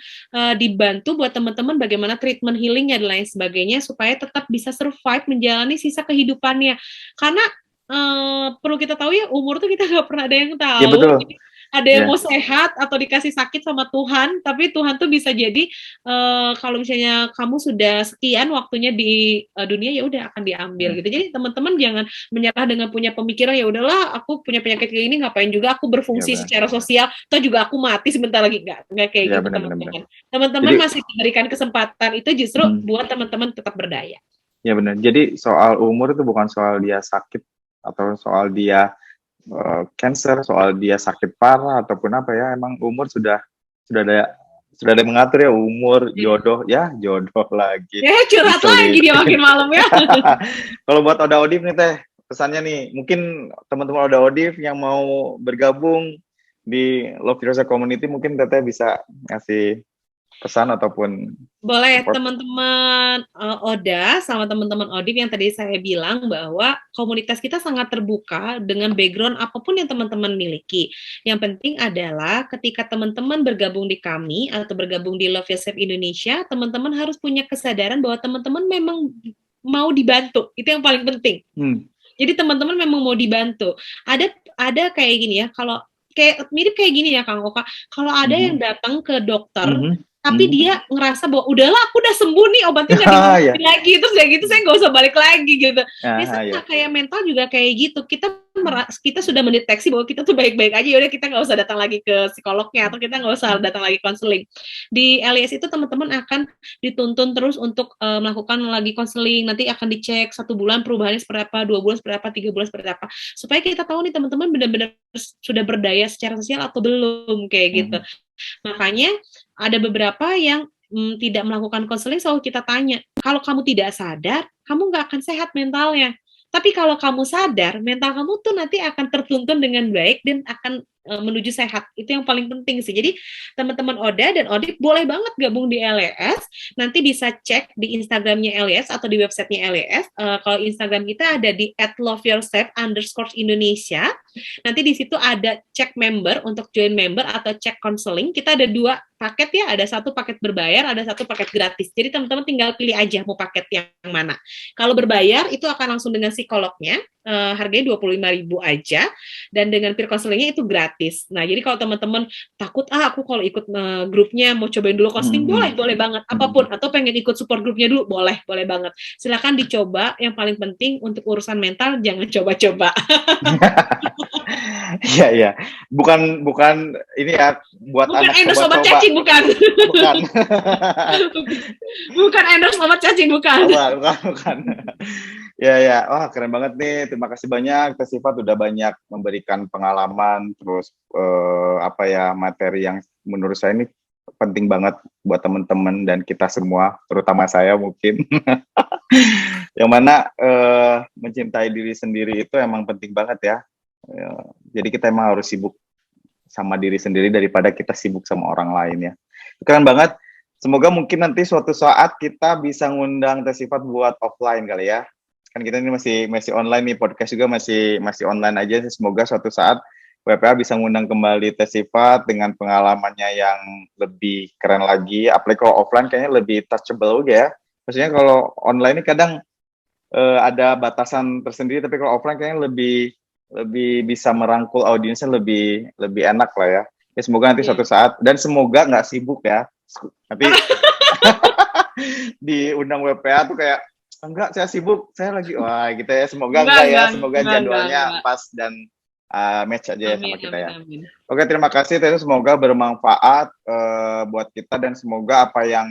dibantu buat teman-teman bagaimana treatment healingnya dan lain sebagainya supaya tetap bisa survive menjalani sisa kehidupannya. Karena perlu kita tahu ya, umur tuh kita nggak pernah ada yang tahu. Ya, betul. Ada yang mau sehat atau dikasih sakit sama Tuhan, tapi Tuhan tuh bisa jadi kalau misalnya kamu sudah sekian waktunya di dunia, ya udah akan diambil gitu. Jadi teman-teman jangan menyerah dengan punya pemikiran ya udahlah aku punya penyakit kayak ini, ngapain juga aku berfungsi secara sosial, toh juga aku mati sebentar lagi, nggak kayak gitu teman-teman. Teman-teman masih diberikan kesempatan itu justru buat teman-teman tetap berdaya. Ya benar. Jadi soal umur itu bukan soal dia sakit atau soal dia cancer, soal dia sakit parah ataupun apa ya, emang umur sudah ada yang mengatur ya, umur, jodoh lagi. Ya curhat lagi dia makin malam ya. Kalau buat Oda Odif nih Teh, pesannya nih, mungkin teman-teman Oda Odif yang mau bergabung di Love Yourself Community, mungkin Teteh bisa ngasih pesan ataupun boleh support. Teman-teman Oda sama teman-teman Odif yang tadi saya bilang bahwa komunitas kita sangat terbuka dengan background apapun yang teman-teman miliki. Yang penting adalah ketika teman-teman bergabung di kami atau bergabung di Love Yourself Indonesia, teman-teman harus punya kesadaran bahwa teman-teman memang mau dibantu. Itu yang paling penting. Jadi teman-teman memang mau dibantu. Ada kayak gini ya, kalau mirip kayak gini ya Kang Oka, kalau ada yang datang ke dokter tapi dia ngerasa bahwa udahlah aku udah sembuh nih, obatnya nggak dibeli lagi, terus kayak gitu saya nggak usah balik lagi gitu. Biasanya kayak mental juga kayak gitu, kita sudah mendeteksi bahwa kita tuh baik-baik aja, yaudah kita nggak usah datang lagi ke psikolognya atau kita nggak usah datang lagi konseling. Di LYS itu teman-teman akan dituntun terus untuk melakukan lagi konseling, nanti akan dicek 1 bulan perubahannya seperti apa, 2 bulan seperti apa, 3 bulan seperti apa, supaya kita tahu nih teman-teman benar-benar sudah berdaya secara sosial atau belum kayak gitu. Makanya ada beberapa yang tidak melakukan konseling, selalu kita tanya, kalau kamu tidak sadar, kamu nggak akan sehat mentalnya. Tapi kalau kamu sadar, mental kamu tuh nanti akan tertuntun dengan baik dan akan menuju sehat. Itu yang paling penting sih. Jadi teman-teman Oda dan Odip boleh banget gabung di LES. Nanti bisa cek di Instagramnya LES atau di websitenya LES. Kalau Instagram kita ada di @loveyourself_Indonesia. Nanti di situ ada cek member untuk join member atau cek konseling. Kita ada 2 paket ya, ada 1 paket berbayar, ada 1 paket gratis. Jadi teman-teman tinggal pilih aja mau paket yang mana. Kalau berbayar itu akan langsung dengan psikolognya, harganya 25.000 aja, dan dengan peer counselingnya itu gratis. Nah, jadi kalau teman-teman takut, aku kalau ikut grupnya mau cobain dulu counseling, boleh banget, apapun, atau pengen ikut support grupnya dulu, boleh banget. Silakan dicoba, yang paling penting untuk urusan mental, jangan coba-coba. Iya, iya. Bukan ini ya buat Bukan anak endorse obat coba-coba. cacing, bukan. Bukan. Bukan endorse obat cacing, bukan. Bukan. Ya. Wah, keren banget nih. Terima kasih banyak Teh Sifat udah banyak memberikan pengalaman terus materi yang menurut saya ini penting banget buat teman-teman dan kita semua, terutama saya mungkin. Yang mana mencintai diri sendiri itu emang penting banget ya. Jadi kita emang harus sibuk sama diri sendiri daripada kita sibuk sama orang lain ya. Keren banget. Semoga mungkin nanti suatu saat kita bisa ngundang Teh Sifat buat offline kali ya. Kan kita ini masih online nih, podcast juga masih online aja. Semoga suatu saat WPA bisa ngundang kembali Teh Sifat dengan pengalamannya yang lebih keren lagi. Apalagi kalau offline kayaknya lebih touchable juga ya. Maksudnya kalau online ini kadang ada batasan tersendiri, tapi kalau offline kayaknya lebih bisa merangkul audiensnya lebih enak lah ya. Ya semoga nanti suatu saat, dan semoga nggak sibuk ya. Nanti diundang WPA tuh kayak enggak, saya sibuk, saya lagi wah gitu ya. Semoga enggak ya, semoga jadwalnya pas dan match aja ya sama kita ya. Oke, terima kasih Teh, semoga bermanfaat buat kita dan semoga apa yang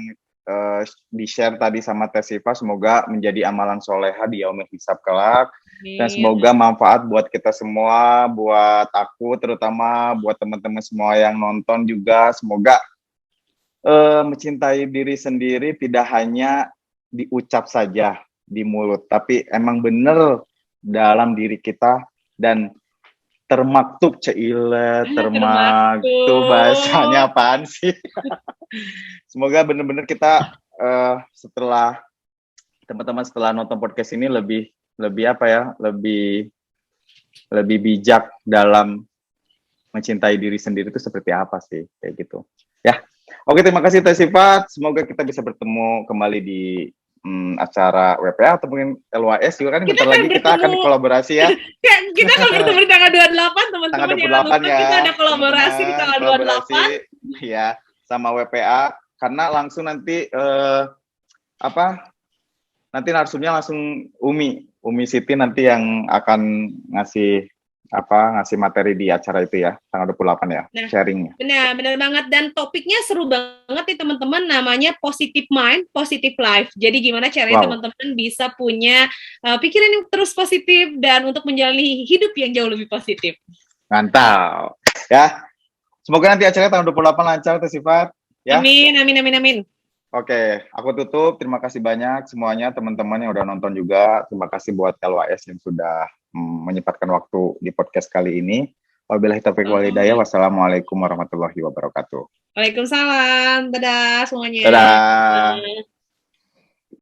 di-share tadi sama Teh Sifa semoga menjadi amalan soleha di yaumil hisab kelak. Dan semoga manfaat buat kita semua, buat aku terutama, buat teman-teman semua yang nonton juga. Semoga mencintai diri sendiri tidak hanya diucap saja di mulut, tapi emang bener dalam diri kita dan termaktub termaktub bahasanya apaan sih? Semoga bener-bener kita setelah teman-teman setelah nonton podcast ini lebih bijak dalam mencintai diri sendiri itu seperti apa sih, kayak gitu ya. Oke, terima kasih Teh Sifat, semoga kita bisa bertemu kembali di acara WPA atau mungkin LYS juga kan, bentar lagi kita akan kolaborasi ya. Kita akan bertemu di tanggal 28 teman-teman, yang lupa ya. Kita ada kolaborasi di tanggal 28 ya sama WPA, karena langsung nanti nanti narsumnya langsung Umi Siti nanti yang akan ngasih materi di acara itu ya, tanggal 28 ya, sharingnya. Benar banget, dan topiknya seru banget nih teman-teman, namanya Positive Mind, Positive Life. Jadi gimana caranya teman-teman bisa punya pikiran yang terus positif dan untuk menjalani hidup yang jauh lebih positif. Mantap. Ya. Semoga nanti acaranya tanggal 28 lancar Teh Sifat ya. Amin. Oke, aku tutup. Terima kasih banyak semuanya teman-teman yang udah nonton juga. Terima kasih buat LYS yang sudah menyempatkan waktu di podcast kali ini. Wabillahi taufiq wal hidayah. Wassalamualaikum warahmatullahi wabarakatuh. Waalaikumsalam. Dadah semuanya. Dadah.